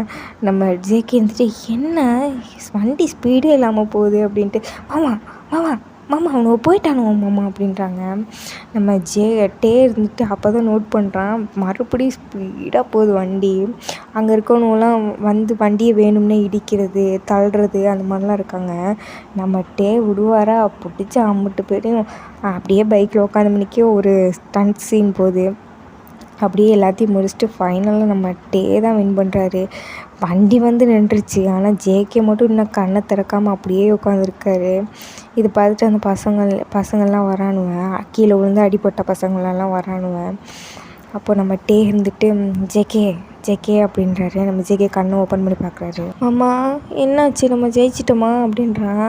நம்ம ஜேகே இருந்துட்டு என்ன வண்டி ஸ்பீடே இல்லாமல் போகுது அப்படின்ட்டு மாமா மாமா மாமா அவனுக்கு போயிட்டானுவோ மாமா அப்படின்றாங்க. நம்ம டே இருந்துட்டு அப்போ தான் நோட் பண்ணுறான், மறுபடியும் ஸ்பீடாக போகுது வண்டி. அங்கே இருக்கவனுங்களாம் வந்து வண்டியை வேணும்னே இடிக்கிறது தள்ளுறது அந்த மாதிரிலாம் இருக்காங்க. நம்ம டே விடுவாரா, பிடிச்சி அம்பிட்டு பேரையும் அப்படியே பைக்கில் உட்காந்து மணிக்கே ஒரு ஸ்டண்ட் சீன் போகுது. அப்படியே எல்லாத்தையும் முடிச்சுட்டு ஃபைனலாக நம்ம டே தான் வின் பண்ணுறாரு. வண்டி வந்து நின்றுச்சு, ஆனால் ஜேகே மட்டும் இன்னும் கண்ணை திறக்காமல் அப்படியே உட்காந்துருக்காரு. இதை பார்த்துட்டு அந்த பசங்கள்லாம் வரானுவேன், கீழே விழுந்து அடிப்பட்ட பசங்களெல்லாம் வரானுவேன். அப்போ நம்ம டே இருந்துட்டு ஜேகே ஜேகே அப்படின்றாரு. நம்ம ஜேகே கண்ணை ஓப்பன் பண்ணி பார்க்குறாரு. அம்மா என்னாச்சு, நம்ம ஜெயிச்சிட்டோமா அப்படின்றான்.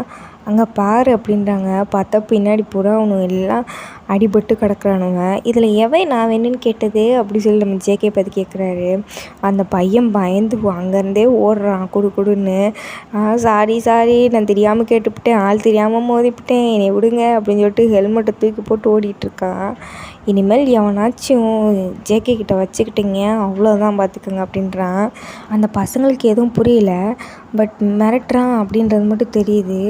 அங்கே பாரு அப்படின்றாங்க. பார்த்தா பின்னாடி பூரா அவனு எல்லாம் அடிபட்டு கிடக்குறானுங்க. இதில் எவன் நான் வேணும்னு கேட்டது அப்படி சொல்லி நம்ம ஜேகே பார்த்து கேட்குறாரு. அந்த பையன் பயந்து அங்கேருந்தே ஓடுறான் குடுன்னு. சாரி நான் தெரியாமல் கேட்டுவிட்டேன், ஆள் தெரியாமல் மோதிவிட்டேன், என்னை விடுங்க அப்படின்னு சொல்லிட்டு ஹெல்மெட்டை தூக்கி போட்டு ஓடிட்டுருக்கான். இனிமேல் எவனாச்சும் ஜேகே கிட்ட வச்சுக்கிட்டீங்க அவ்வளோதான் பார்த்துக்கோங்க அப்படின்றான். அந்த பசங்களுக்கு எதுவும் புரியல, பட் மிரட்டுறான் அப்படின்றது மட்டும் தெரியுது.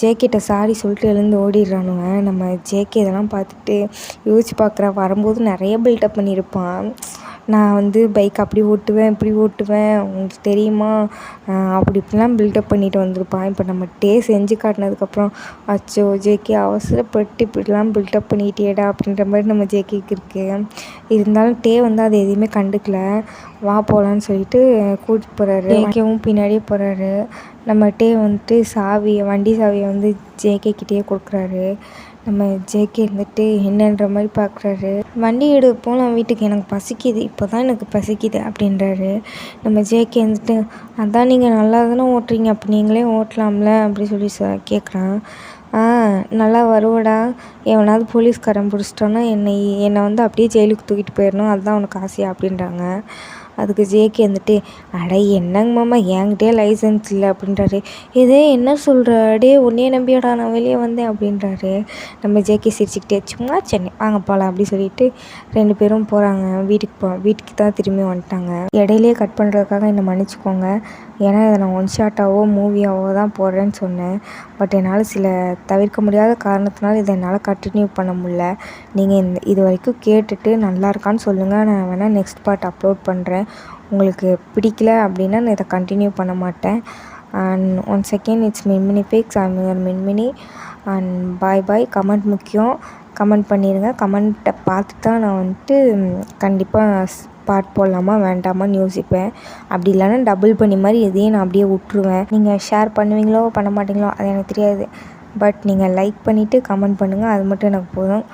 ஜேகேட்ட சாரி சொல்லிட்டு எழுந்து ஓடிடுறானுங்க. நம்ம ஜேகே இதெல்லாம் பார்த்துட்டு யோசிச்சு பார்க்குறா, வரும்போது நிறைய பில்டப் பண்ணியிருப்பான். நான் வந்து பைக் அப்படி ஓட்டுவேன் இப்படி ஓட்டுவேன் உங்களுக்கு தெரியுமா அப்படி இப்படிலாம் பில்டப் பண்ணிட்டு வந்திருப்பான். இப்போ நம்ம டே செஞ்சு காட்டினதுக்கப்புறம் அச்சோ ஜேகே அவசரப்பட்டு இப்படிலாம் பில்டப் பண்ணிக்கிட்டேடா அப்படின்ற மாதிரி நம்ம ஜேகேக்கு இருக்குது. இருந்தாலும் டே வந்து அது எதுவுமே கண்டுக்கல. வா போகலான்னு சொல்லிட்டு கூட்டிட்டு போகிறாரு. ஜேகேவும் பின்னாடியே போகிறாரு. நம்ம டே வந்துட்டு வண்டி சாவியை வந்து ஜேகே கிட்டேயே கொடுக்குறாரு. நம்ம ஜேகே இருந்துட்டு என்னன்ற மாதிரி பார்க்குறாரு. வண்டி எடுப்போம் வீட்டுக்கு, எனக்கு பசிக்குது, இப்போ தான் எனக்கு பசிக்குது அப்படின்றாரு. நம்ம ஜேகே வந்துட்டு அதான் நீங்கள் நல்லா தானே ஓட்டுறீங்க, அப்போ நீங்களே ஓட்டலாம்ல அப்படி சொல்லி கேட்குறான். நல்லா வருவடா, எவனாவது போலீஸ்காரன் பிடிச்சிட்டோன்னா என்னை வந்து அப்படியே ஜெயிலுக்கு தூக்கிட்டு போயிடணும், அதுதான் உனக்கு ஆசையா அப்படின்றாங்க. அதுக்கு ஜேகே வந்துட்டு அட என்னங்க மாமா என்கிட்டே லைசன்ஸ் இல்லை அப்படின்றாரு. இதே என்ன சொல்கிற டே உன்னையே நம்பியாடா நான் வெளியே வந்தேன் அப்படின்றாரு. நம்ம ஜேகே சிரிச்சுக்கிட்டே சும்மா சென்னை வாங்க போகலாம் அப்படி சொல்லிட்டு 2 பேரும் போகிறாங்க. வீட்டுக்கு தான் திரும்பி வந்துட்டாங்க. இடையிலே கட் பண்ணுறதுக்காக என்னை மன்னிச்சிக்கோங்க, ஏன்னா இதை நான் ஒன் ஷாட்டாவோ மூவியாவோ தான் போடுறேன்னு சொன்னேன். பட் என்னால் சில தவிர்க்க முடியாத காரணத்தினால இதை என்னால் கண்டினியூ பண்ண முடியல. நீங்கள் இது வரைக்கும் கேட்டுட்டு நல்லா இருக்கான்னு சொல்லுங்கள், நான் வேணால் நெக்ஸ்ட் பார்ட் அப்லோட் பண்ணுறேன். உங்களுக்கு பிடிக்கல அப்படின்னா நான் இதை கண்டினியூ பண்ண மாட்டேன். And once again it's Minmini facts, I am Minmini. And bye. Comment முக்கியம், கமெண்ட் பண்ணிடுங்க. கமெண்ட்டை பார்த்து தான் நான் வந்துட்டு கண்டிப்பாக பார்ட் போடலாமா வேண்டாமான்னு யோசிப்பேன். அப்படி இல்லைன்னா டபுள் பண்ணி மாதிரி எதையும் நான் அப்படியே விட்ருவேன். நீங்கள் ஷேர் பண்ணுவீங்களோ பண்ண மாட்டிங்களோ அது எனக்கு தெரியாது, பட் நீங்கள் லைக் பண்ணிவிட்டு கமெண்ட் பண்ணுங்கள், அது மட்டும் எனக்கு போதும்.